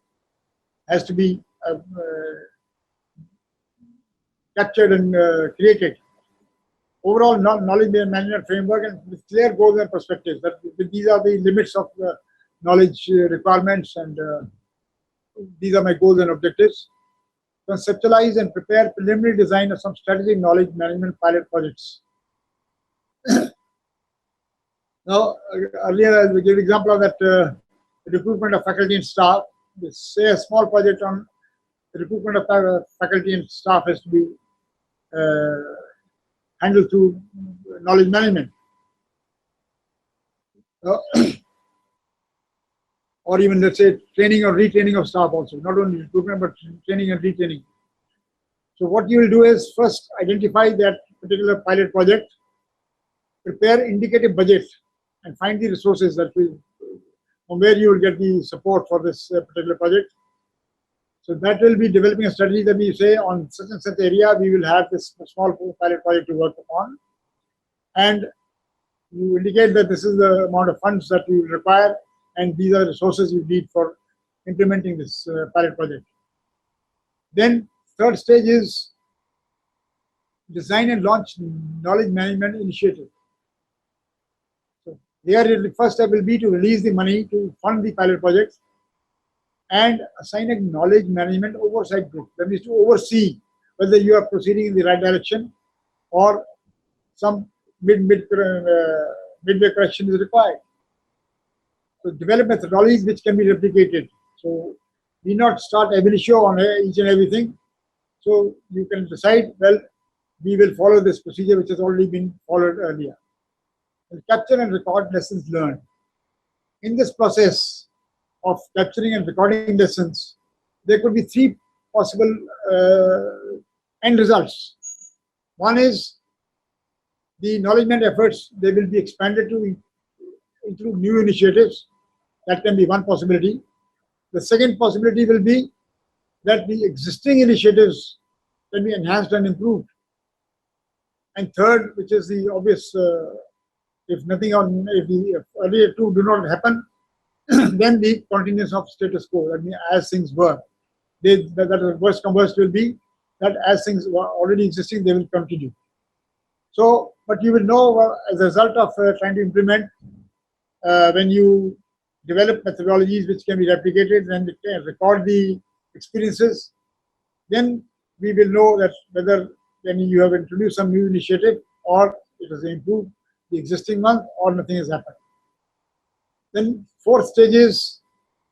S1: has to be captured and created. Overall knowledge management framework and with clear goals and perspectives. That these are the limits of the knowledge requirements, and these are my goals and objectives. Conceptualize and prepare preliminary design of some strategic knowledge management pilot projects. Now, earlier I gave example of that recruitment of faculty and staff. Say a small project on the recruitment of faculty and staff has to be handled through knowledge management. Or even, let's say, training or retraining of staff also, not only recruitment, but training and retraining. So what you will do is first identify that particular pilot project, prepare indicative budget, and find the resources that will, from where you will get the support for this particular project. So that will be developing a strategy that we say on such and such area, we will have this small pilot project to work upon. And you indicate that this is the amount of funds that you require, and these are the resources you need for implementing this pilot project. Then third stage is design and launch knowledge management initiative. So here the first step will be to release the money to fund the pilot project and assign a knowledge management oversight group. That means to oversee whether you are proceeding in the right direction or some midway correction is required. So develop methodologies which can be replicated. So we not start ab initio on each and everything. So you can decide, well, we will follow this procedure which has already been followed earlier. will capture and record lessons learned. In this process of capturing and recording lessons, there could be three possible end results. One is the knowledge management efforts, they will be expanded to include new initiatives. That can be one possibility. The second possibility will be that the existing initiatives can be enhanced and improved. And third, which is the obvious, if nothing on, if the earlier two do not happen, then the continuance of status quo, that means as things were. That worst come worst will be that as things were already existing, they will continue. So, but you will know as a result of trying to implement, when you develop methodologies which can be replicated and record the experiences, then we will know that whether when you have introduced some new initiative or it has improved the existing one or nothing has happened. Then fourth stages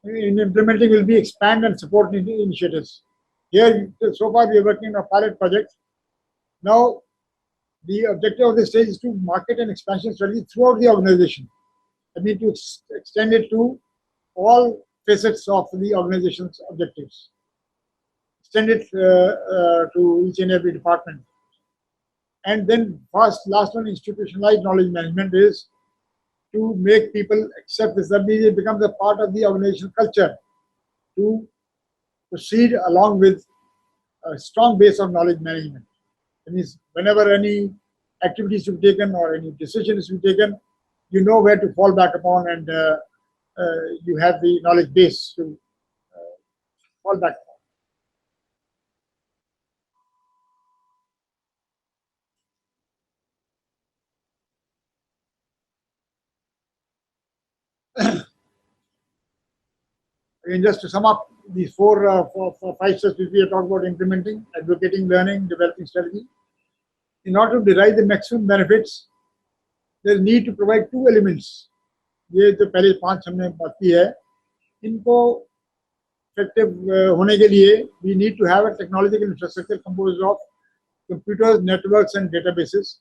S1: in implementing will be expand and support initiatives. Here, so far we are working on a pilot project. Now, the objective of this stage is to market an expansion strategy throughout the organization. I mean to extend it to all facets of the organization's objectives. Extend it to each and every department. And then last one, institutionalized knowledge management is to make people accept this. That means it becomes a part of the organizational culture to proceed along with a strong base of knowledge management. That means whenever any activities to be taken or any decisions to be taken, you know where to fall back upon, and you have the knowledge base to fall back upon. Again, just to sum up these four, 5 steps which we are talking about: implementing, advocating, learning, developing strategy. In order to derive the maximum benefits, there is need to provide two elements. ये जो पहले 5 हमने बात की है, इनको effective होने के लिए we need to have a technological infrastructure composed of computers, networks, and databases,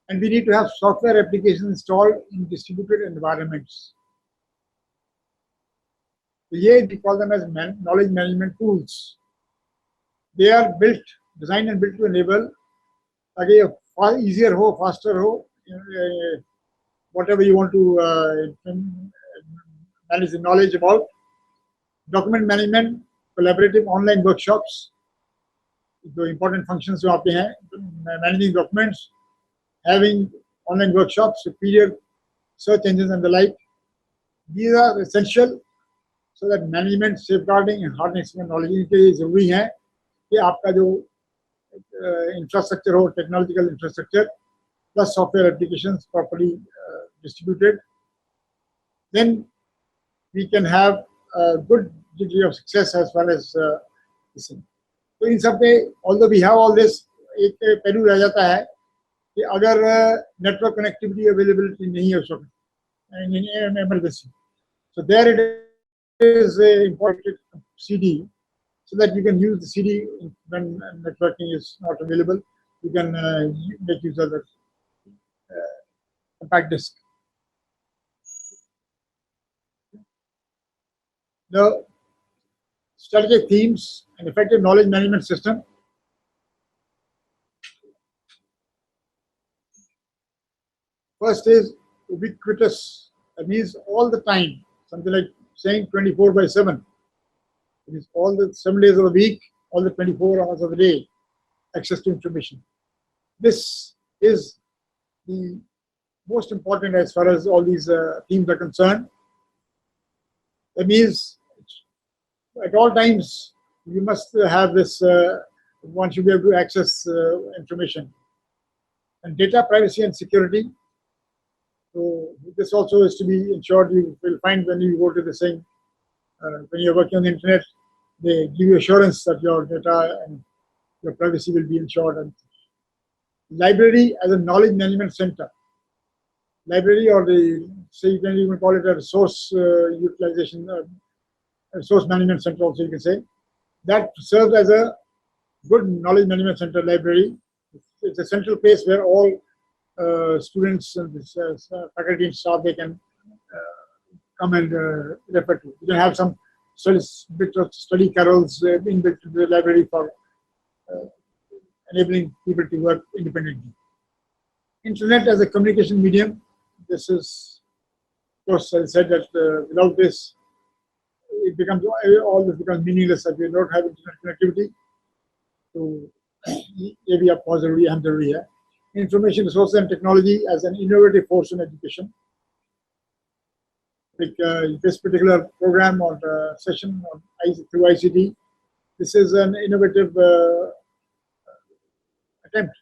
S1: and we need to have software applications installed in distributed environments. So here we call them as knowledge management tools. They are built, designed and built to enable again easier ho, faster ho, whatever you want to manage the knowledge about. Document management, collaborative online workshops, the important functions जो आते हैं, managing documents, having online workshops, superior search engines and the like. These are essential so that management, safeguarding and harnessing knowledge के लिए जरूरी है कि आपका जो infrastructure हो, technological infrastructure plus software applications properly distributed. Then we can have a good degree of success as far as this thing. तो इन सब पे although we have all this, एक पहलू रह जाता है कि अगर network connectivity availability नहीं है उस वक्त in emergency, so there it is a important CD so that you can use the CD when networking is not available. You can make use of the compact disk. The strategic themes and effective knowledge management system. First is ubiquitous. That means all the time, something like saying 24/7. It is all the 7 days of the week, all the 24 hours of the day, access to information. This is the most important as far as all these themes are concerned. That means at all times you must have this, one should be able to access information. And data privacy and security. So this also is to be ensured. You will find when you go to the same, when you're working on the internet, they give you assurance that your data and your privacy will be ensured. And library as a knowledge management center. Library, or the, say you can even call it a resource utilization, resource management center also you can say. That serves as a good knowledge management center library. It's a central place where all students and faculty and staff, they can come and refer to. You can have some bit of study carols in the library for enabling people to work independently. Internet as a communication medium, this is, of course, I said that without this, it becomes, all this becomes meaningless if you don't have internet connectivity. So, ये भी आप बहुत जरूरी अहम जरूरी है. Information resources and technology as an innovative force in education. Like this particular program or session on through ICT, this is an innovative attempt.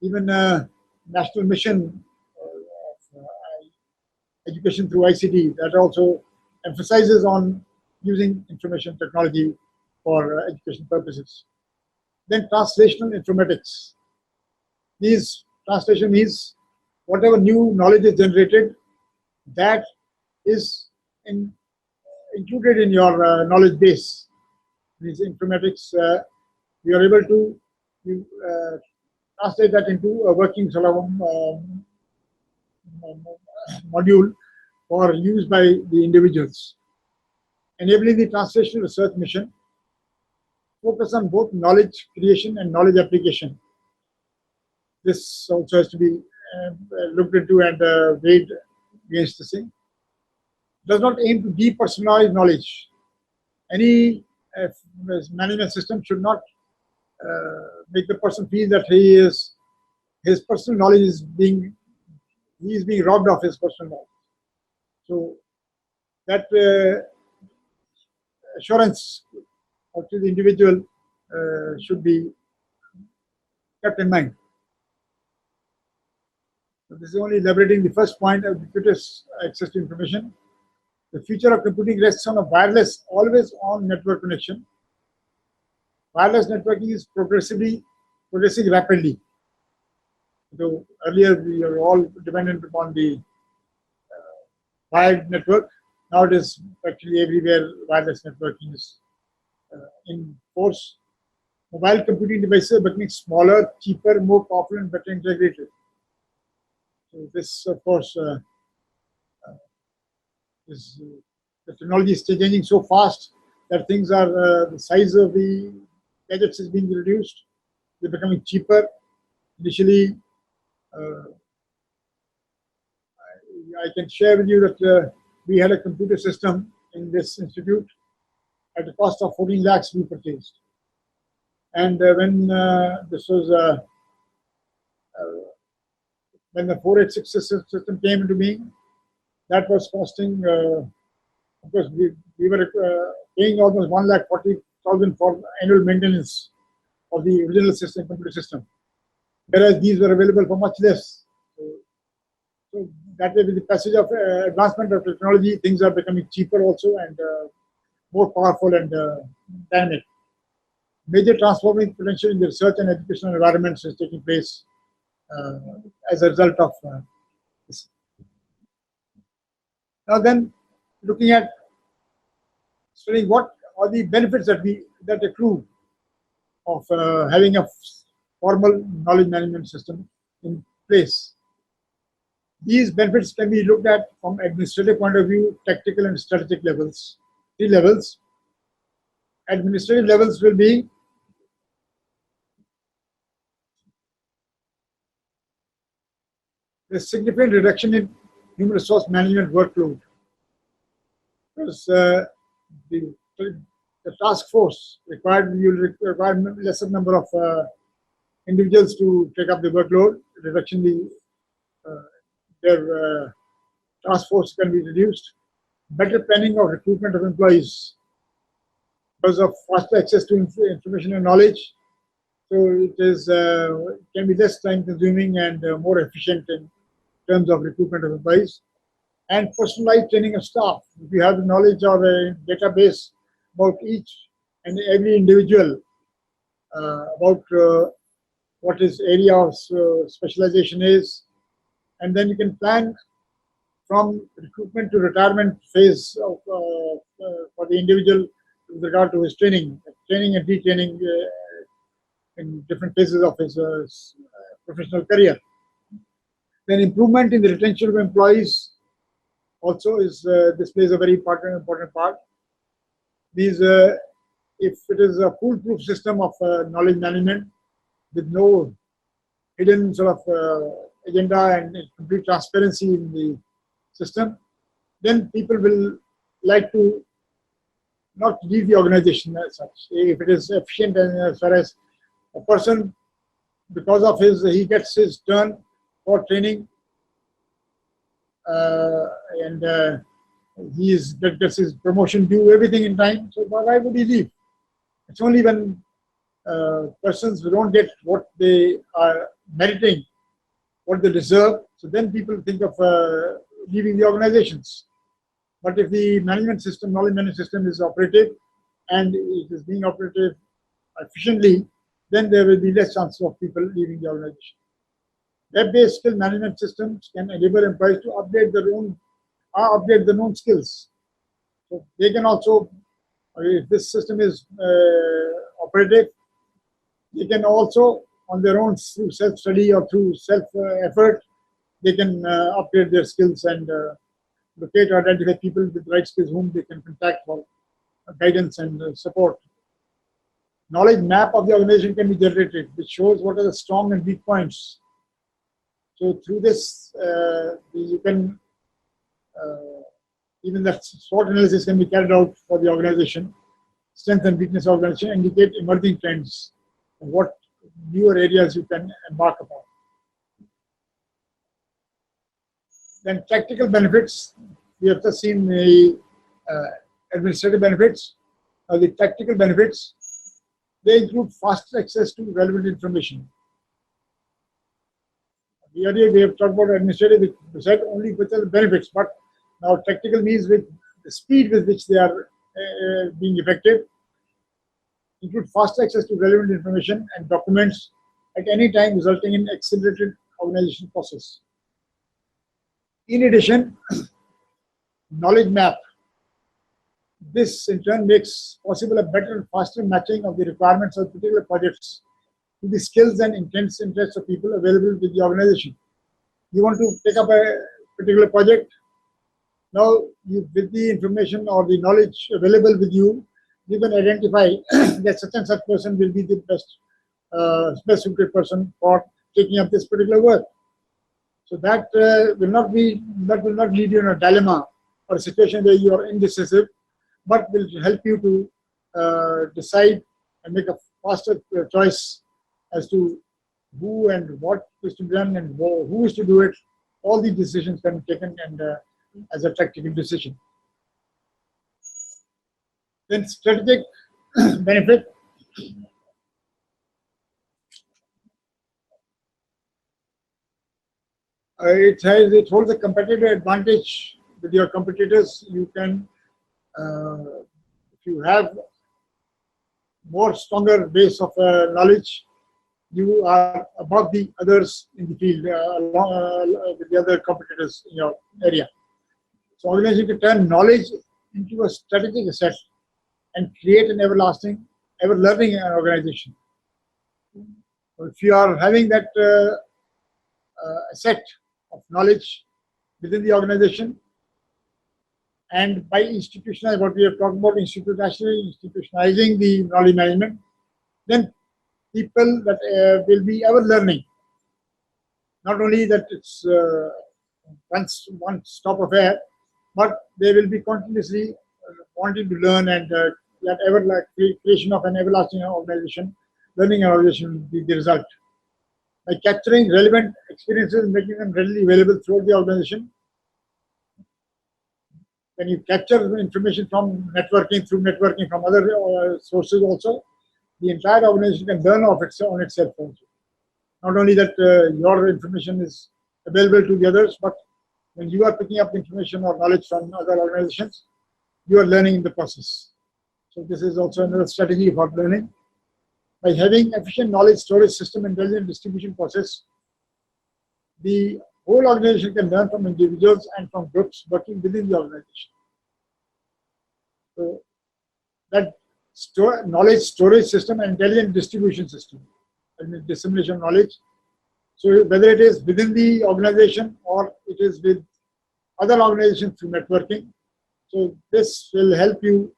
S1: Even national mission of education through ICT, that also emphasizes on using information technology for education purposes. Then translational informatics. These translation means whatever new knowledge is generated, that is included in your knowledge base. These informatics, you are able to translate that into a working sort of module for use by the individuals. Enabling the translational research mission, focus on both knowledge creation and knowledge application. This also has to be looked into and weighed against the same. Does not aim to depersonalize knowledge. Any management system should not make the person feel that his personal knowledge is being robbed of his personal knowledge. So that assurance to the individual should be kept in mind. So this is only elaborating the first point of ubiquitous access to information. The future of computing rests on a wireless, always-on network connection. Wireless networking is progressing rapidly. So earlier we were all dependent upon the wired network. Now it is actually everywhere wireless networking is in force. Mobile computing devices are becoming smaller, cheaper, more powerful, and better integrated. So this, of course, the technology is changing so fast that things are, the size of the gadgets is being reduced. They're becoming cheaper. Initially, I can share with you that we had a computer system in this institute at the cost of 14 lakhs we purchased. And when this was when the 486 system came into being, that was costing, of course, we were paying almost 1,40,000 for annual maintenance of the original system, computer system, whereas these were available for much less. So that way, with the passage of advancement of technology, things are becoming cheaper also and more powerful and dynamic. Major transforming potential in the research and educational environments is taking place as a result of this. Now then, looking at studying what are the benefits that accrue of having a formal knowledge management system in place. These benefits can be looked at from administrative point of view, tactical and strategic levels. 3 levels. Administrative levels will be a significant reduction in human resource management workload, because the task force required, you require lesser number of individuals to take up the workload. Reduction their task force can be reduced. Better planning of recruitment of employees because of faster access to information and knowledge. So it is can be less time consuming and more efficient in terms of recruitment of employees. And personalized training of staff. If you have the knowledge or a database about each and every individual, about what his area of specialization is, and then you can plan from recruitment to retirement phase of, for the individual with regard to his training and retraining in different phases of his professional career. Then improvement in the retention of employees also is this plays a very important part. These if it is a foolproof system of knowledge management with no hidden sort of agenda and complete transparency in the system, then people will like to not leave the organization as such. If it is efficient and as far as a person, because of he gets his turn for training and gets his promotion due, everything in time. So why would he leave? It's only when persons who don't get what they are meriting, what they deserve, so then people think of leaving the organizations. But if the management system, knowledge management system is operative and it is being operative efficiently, then there will be less chance of people leaving the organization. Web-based skill management systems can enable employees to update their known skills. So they can also, if this system is operative, they can also, on their own, through self-study or through self-effort, they can upgrade their skills and locate or identify people with the right skills whom they can contact for guidance and support. Knowledge map of the organization can be generated, which shows what are the strong and weak points. So through this, you can, even that SWOT analysis can be carried out for the organization, strength and weakness of the organization, indicate emerging trends, and what newer areas you can embark upon. Then tactical benefits, we have just seen the administrative benefits. The tactical benefits, they include faster access to relevant information. Earlier we have talked about administrative, we said only which are the benefits, but now tactical means with the speed with which they are being effective, include faster access to relevant information and documents at any time, resulting in accelerated organization process. In addition, knowledge map. This in turn makes possible a better and faster matching of the requirements of particular projects to the skills and interests of people available with the organization. You want to take up a particular project. Now, with the information or the knowledge available with you, you can identify that such and such person will be the best suited person for taking up this particular work. So that will not lead you in a dilemma or a situation where you are indecisive, but will help you to decide and make a faster choice as to who and what is to be done and who is to do it. All these decisions can be taken and as a tactical decision. Then strategic benefit. It holds a competitive advantage with your competitors. You can, if you have more stronger base of knowledge, you are above the others in the field, along with the other competitors in your area. So organization can turn knowledge into a strategic asset and create an everlasting, ever-learning organization. So if you are having that asset of knowledge within the organization, and by institutionalizing, what we have talked about, institutionalizing the knowledge management, then people that will be ever learning. Not only that it's one stop affair, but they will be continuously wanting to learn, and that creation of an everlasting organization, learning organization will be the result. By capturing relevant experiences and making them readily available throughout the organization, when you capture information from networking, through networking from other sources also, the entire organization can learn on itself also. Not only that your information is available to the others, but when you are picking up information or knowledge from other organizations, you are learning in the process. So this is also another strategy for learning. By having efficient knowledge storage system and intelligent distribution process, the whole organization can learn from individuals and from groups working within the organization. So that knowledge storage system and intelligent distribution system, and dissemination of knowledge, So whether it is within the organization or it is with other organizations through networking. So this will help you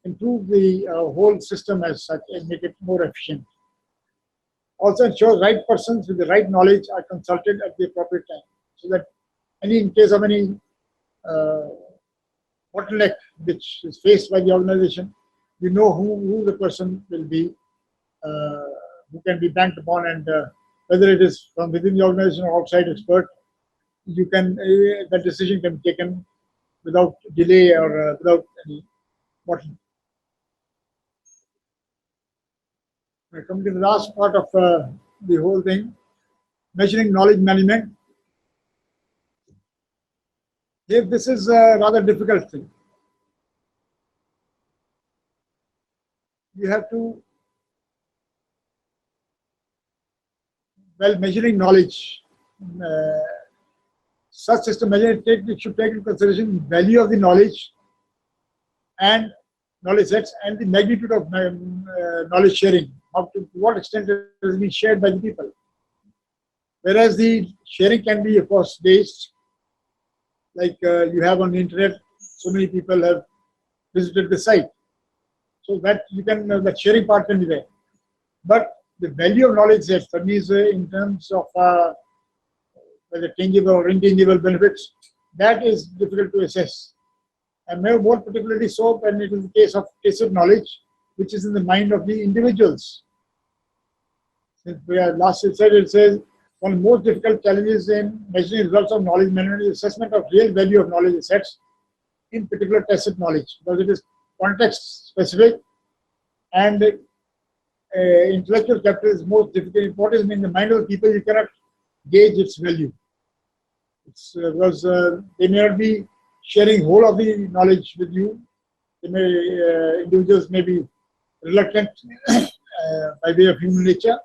S1: improve the whole system as such and make it more efficient. Also ensures right persons with the right knowledge are consulted at the appropriate time, so that in case of any uh, bottleneck which is faced by the organization, you know who the person will be, uh, who can be banked upon, and whether it is from within the organization or outside expert, you can that decision can be taken without delay or without any bottleneck. Coming to the last part of the whole thing, measuring knowledge management. If this is a rather difficult thing, you have to, well, measuring knowledge, uh, such system measure it should take into consideration value of the knowledge and knowledge sets and the magnitude of knowledge sharing, up to what extent it has been shared by the people. Whereas the sharing can be, of course, based, like you have on the internet, so many people have visited the site. So that you can, that sharing part can be there. But the value of knowledge sets, that means in terms of whether tangible or intangible benefits, that is difficult to assess. And more particularly so when it is the case of tacit knowledge, which is in the mind of the individuals. Since we are last said, it says one of the most difficult challenges in measuring results of knowledge management is assessment of real value of knowledge assets, in particular tacit knowledge, because it is context specific and intellectual capital is most difficult. What is in the mind of the people, you cannot gauge its value. It's because they may not be sharing whole of the knowledge with you. They may individuals may be reluctant by way of human nature.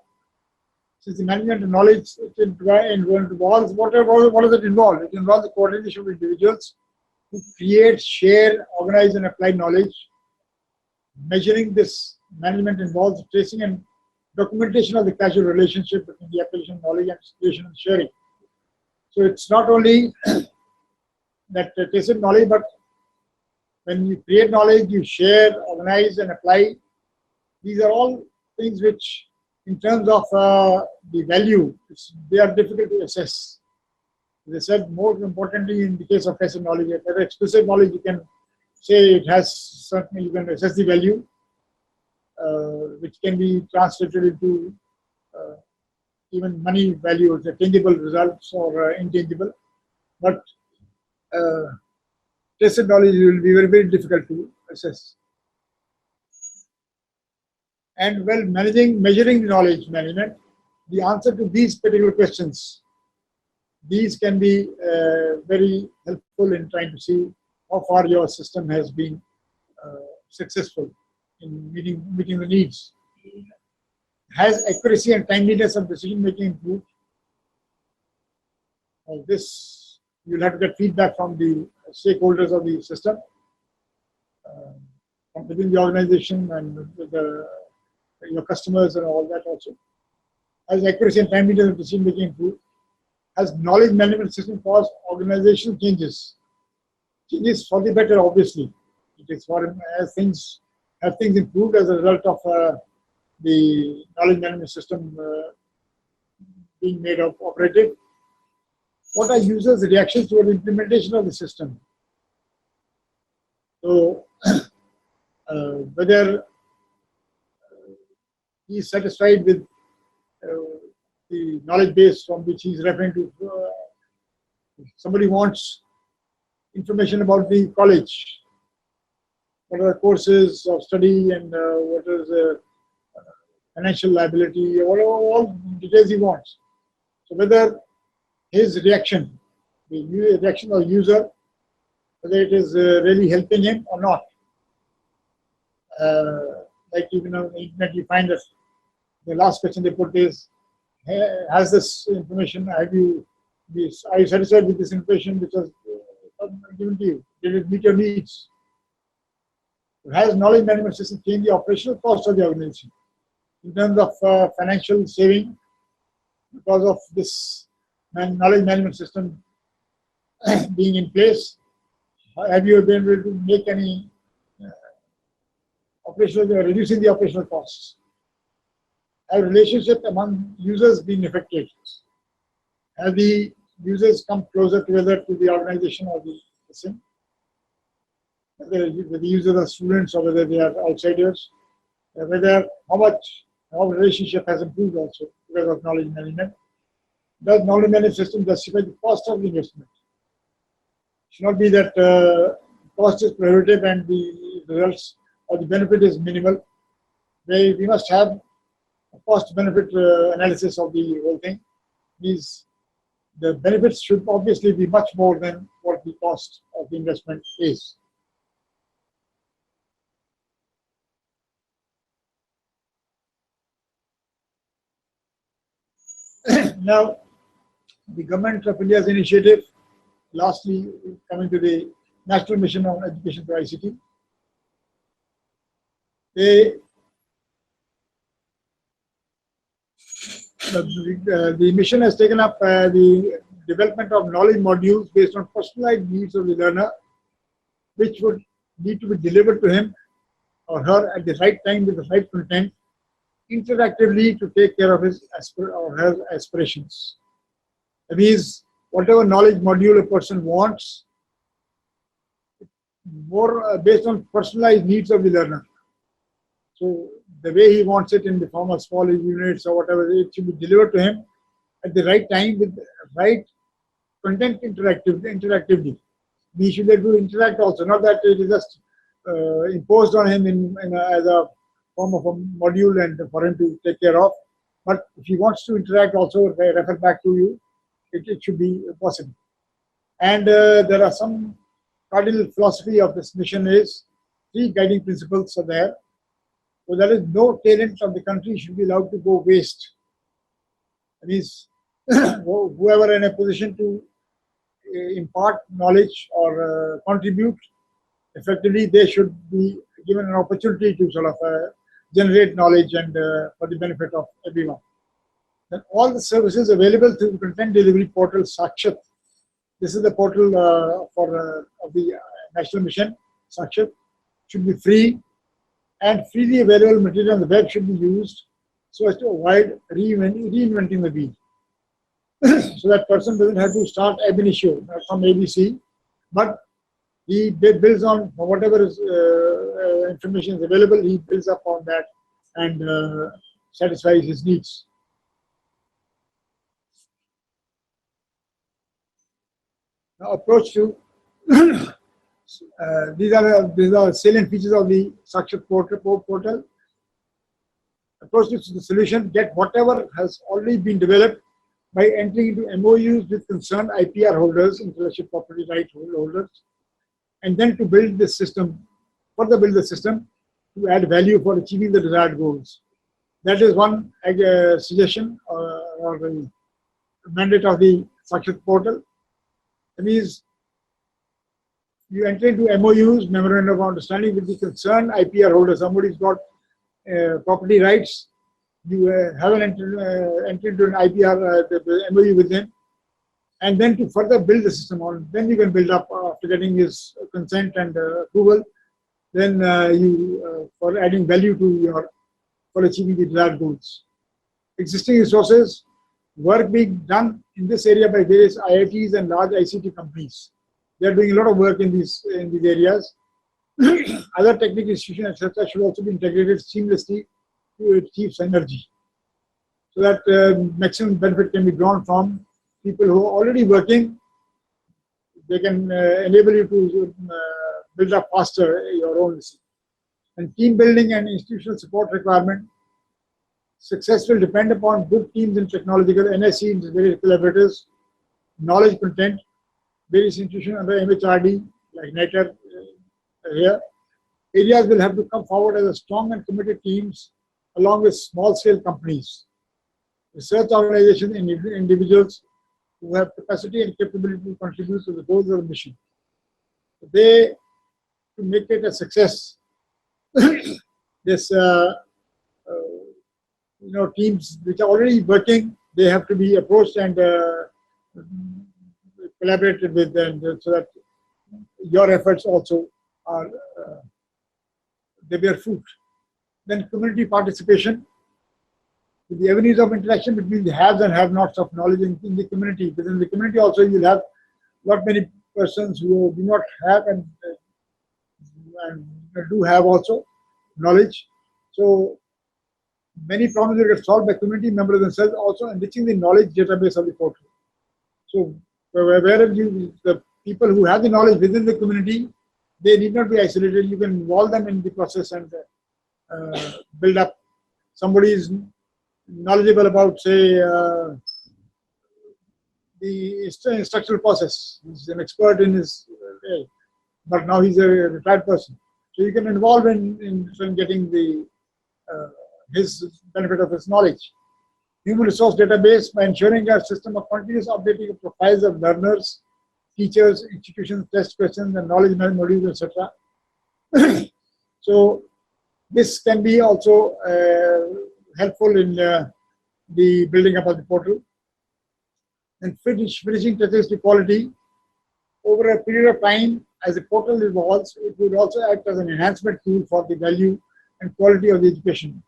S1: Since the management of knowledge involves what does it involve? It involves the coordination of individuals who create, share, organize, and apply knowledge. Measuring this management involves tracing and documentation of the causal relationship between the application of knowledge and creation and sharing. So it's not only that tacit knowledge, but when you create knowledge, you share, organize, and apply. These are all things which, in terms of the value, they are difficult to assess. As I said, more importantly, in the case of tacit knowledge, whether explicit knowledge, you can say it has certainly, you can assess the value, which can be translated into even money values, tangible results or intangible. But tacit knowledge will be very, very difficult to assess. And well, measuring knowledge management, the answer to these particular questions, these can be very helpful in trying to see how far your system has been successful in meeting the needs. Has accuracy and timeliness of decision making improved? This you'll have to get feedback from the stakeholders of the system, from within the organization and your customers and all that also. Has accuracy and timeliness of decision making improved? Has knowledge management system caused organizational changes? Changes for the better, obviously. It is for as things have things improved as a result of the knowledge management system being made operative. What are users' reactions to the implementation of the system? So, whether he is satisfied with the knowledge base from which he is referring to. Somebody wants information about the college, what are the courses of study and what is financial liability, all details he wants. So whether his reaction, the reaction of the user, whether it is really helping him or not. Like even on the internet, you find that the last question they put is, has this information, are you satisfied with this information which was given to you? Did it meet your needs? Has knowledge management system changed the operational cost of the organization in terms of financial saving, because of this knowledge management system being in place? Have you been able to make any operational, reducing the operational costs? Have relationship among users been affected? Have the users come closer together to the organization or the system? Whether the users are students or whether they are outsiders, whether how relationship has improved also because of knowledge management. Does knowledge management system justify the cost of the investment? It should not be that cost is prohibitive and the results or the benefit is minimal. We must have a cost-benefit analysis of the whole thing. These the benefits should obviously be much more than what the cost of the investment is. Now, the Government of India's initiative, lastly, coming to the National Mission on Education for ICT, the mission has taken up the development of knowledge modules based on personalized needs of the learner, which would need to be delivered to him or her at the right time with the right content, interactively to take care of his or her aspirations. That means whatever knowledge module a person wants, more based on personalized needs of the learner. So the way he wants it in the form of small units or whatever, it should be delivered to him at the right time with the right content interactively. We should be able to interact also, not that it is just imposed on him as a form of a module and for him to take care of. But if he wants to interact also, refer back to you, it should be possible. And there are some cardinal philosophy of this mission is 3 guiding principles are there. So there is no talent of the country should be allowed to go waste. That means whoever in a position to impart knowledge or contribute effectively, they should be given an opportunity to sort of generate knowledge and for the benefit of everyone. Then all the services available through the content delivery portal Sakshat. This is the portal of the National Mission, Sakshat, should be free, and freely available material on the web should be used so as to avoid reinventing the wheel. So that person doesn't have to start ab initio from ABC, but he builds on whatever is, information is available, he builds up on that and satisfies his needs. Now, approach to these are salient features of the Sakshat portal. Approach to the solution: get whatever has already been developed by entering into MOUs with concerned IPR holders, intellectual property right holders, and then to build the system, further build the system to add value for achieving the desired goals. That is one suggestion or the mandate of the Sakshat portal. That means you enter into MOUs, memorandum of understanding, with the concerned IPR holder. Somebody's got property rights. You have an entry into an IPR the MOU with him, and then to further build the system on. Then you can build up after getting his consent and approval. Then you for adding value to for achieving the desired goals. Existing resources, work being done in this area by various IITs and large ICT companies. They are doing a lot of work in these areas. Other technical institutions, etc., should also be integrated seamlessly to achieve synergy, so that maximum benefit can be drawn from people who are already working. They can enable you to build up faster your own. And team building and institutional support requirement. Success will depend upon good teams in technological NSC and various collaborators, knowledge content, various institutions under MHRD like NETR here. Areas will have to come forward as a strong and committed teams along with small-scale companies, research organizations, and individuals who have capacity and capability to contribute to the goals of the mission. They, to make it a success, this teams which are already working they have to be approached and collaborated with, and so that your efforts also are they bear fruit. Then community participation, the avenues of interaction between the haves and have-nots of knowledge in the community. Within the community also, you'll have not many persons who do not have and do have also knowledge. So many problems will get solved by community members themselves, also enriching the knowledge database of the portal. So wherever the people who have the knowledge within the community, they need not be isolated. You can involve them in the process and build up. Somebody is knowledgeable about, say, the instructional process. He's an expert in his area, but now he's a retired person. So you can involve in getting the his benefit of his knowledge. Human resource database, by ensuring a system of continuous updating of profiles of learners, teachers, institutions, test questions, and knowledge management modules, etc. So this can be also helpful in the building up of the portal. And finishing touches to quality. Over a period of time, as the portal evolves, it would also act as an enhancement tool for the value and quality of the education.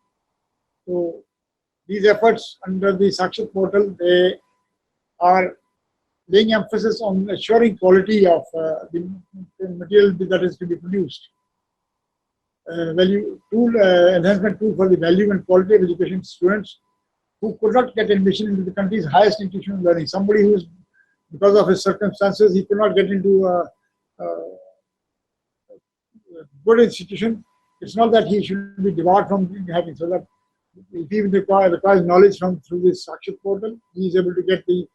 S1: So these efforts under the Sakshit portal, they are laying emphasis on assuring quality of the material that is to be produced. Enhancement tool for the value and quality of education students who could not get admission into the country's highest institution of learning. Somebody who is, because of his circumstances, he could not get into a good institution. It's not that he should be debarred from having, so that if he requires knowledge through this Sakshit portal, he is able to get the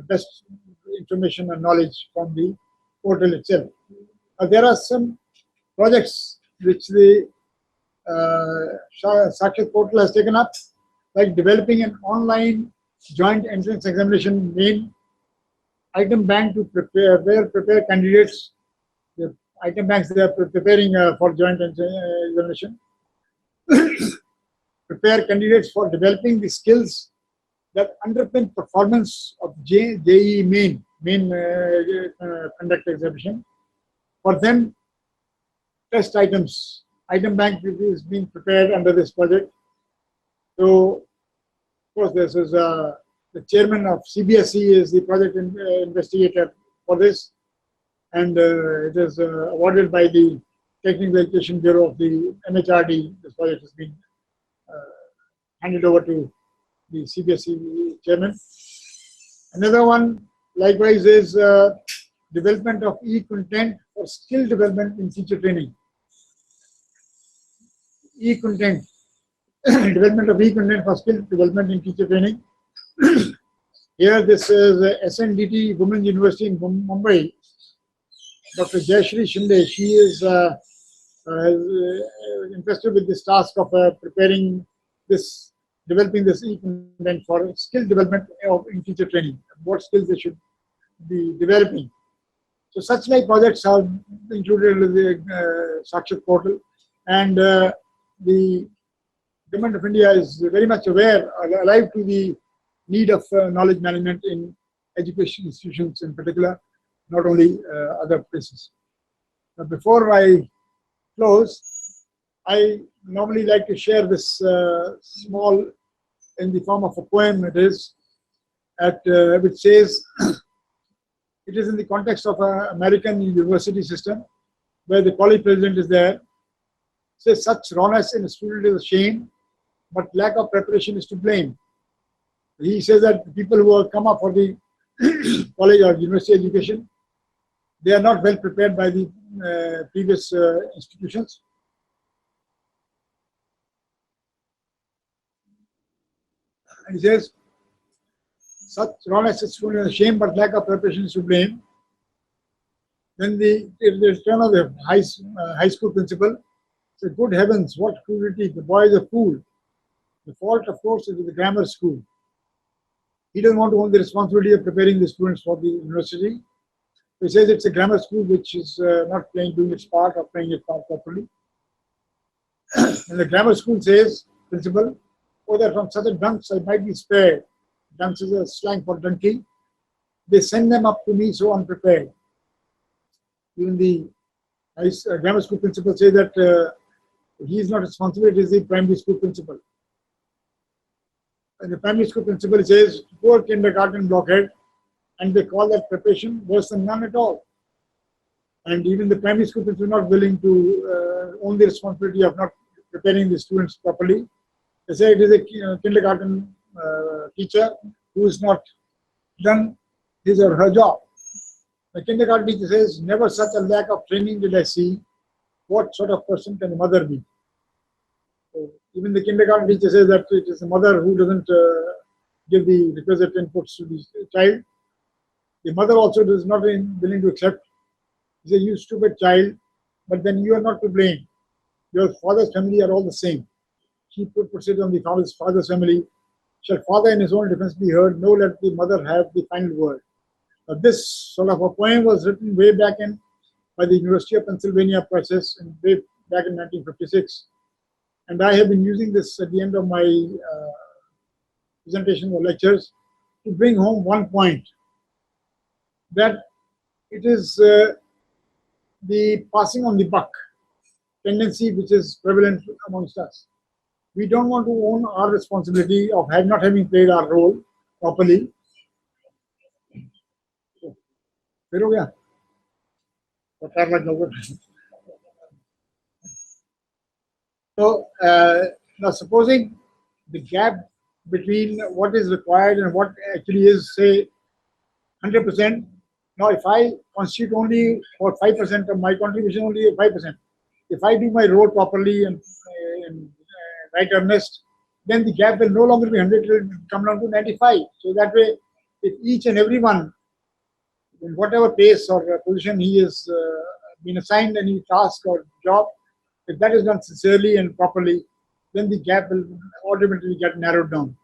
S1: best information and knowledge from the portal itself. There are some projects which the Sakshit portal has taken up, like developing an online joint entrance examination main item bank to prepare candidates. The item banks they are preparing for joint examination. Prepare candidates for developing the skills that underpin performance of JEE main conduct examination. For them, test items. Item bank is being prepared under this project. So, of course, this is the chairman of CBSE is the project investigator for this, and it is awarded by the Technical Education Bureau of the MHRD. This project has been handed over to the CBSE chairman. Another one, likewise, is development of e-content for skill development in teacher training. E-content. Development of e-content for skill development in teacher training. Here, this is SNDT Women's University in Mumbai. Dr. Jayashree Shinde, she is interested with this task of developing this e-content for skill development in teacher training. What skills they should be developing. So, such like projects are included in the Sakshit portal, and the Government of India is very much alive to the need of knowledge management in education institutions in particular, not only other places. Now, before I close, I normally like to share this small, in the form of a poem, it is, which says, it is in the context of an American university system, where the college president is there, says such rawness in a student is a shame, but lack of preparation is to blame. He says that the people who have come up for the college or university education, they are not well prepared by the previous institutions. And he says, such rawness is a shame, but lack of preparation is to blame. Then the return of the high school principal said, good heavens, what cruelty, the boy is a fool. The fault, of course, is with the grammar school. He doesn't want to own the responsibility of preparing the students for the university. He says it's a grammar school which is not doing its part or playing its part properly. And the grammar school says, principal, oh, that from such a dunce I might be spared. dunce is a slang for donkey. They send them up to me so unprepared. Even the grammar school principal says that he is not responsible, it is the primary school principal. And the primary school principal says, poor kindergarten blockhead, and they call that preparation worse than none at all. And even the primary school principal is not willing to own the responsibility of not preparing the students properly. They say it is a kindergarten teacher who is not done his or her job. The kindergarten teacher says, never such a lack of training did I see. What sort of person can a mother be? So even the kindergarten teacher says that it is the mother who doesn't give the requisite inputs to the child. The mother also is not willing to accept. He says, you stupid child, but then you are not to blame. Your father's family are all the same. He puts it on the father's family. Shall father in his own defense be heard? No, let the mother have the final word. This sort of a poem was written way back in by the University of Pennsylvania process and way back in 1956. And I have been using this at the end of my presentation or lectures to bring home one point, that it is the passing on the buck tendency which is prevalent amongst us. We don't want to own our responsibility of not having played our role properly. फिर हो गया तो कर लग जाओगे So now supposing the gap between what is required and what actually is, say, 100%. Now if I constitute only for 5% of my contribution, only 5%. If I do my role properly and right earnest, then the gap will no longer be 100, it will come down to 95. So that way, if each and every one, in whatever pace or position he is been assigned any task or job, if that is done sincerely and properly, then the gap will automatically get narrowed down.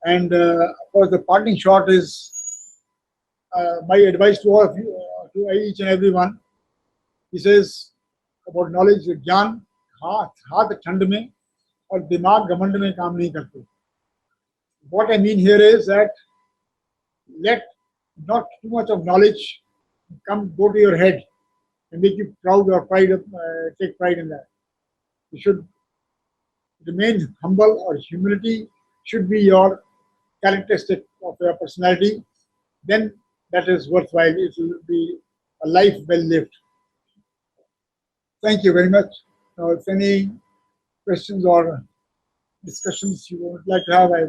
S1: And of course, the parting shot is my advice to all of you, to each and every one. He says about knowledge, ज्ञान हाथ ठंड में और दिमाग घमंड में काम नहीं करते. What I mean here is that let not too much of knowledge go to your head and make you proud or take pride in that. You should remain humble, or humility should be your characteristic of your personality. Then that is worthwhile. It will be a life well lived. Thank you very much. Now, if any questions or discussions you would like to have, I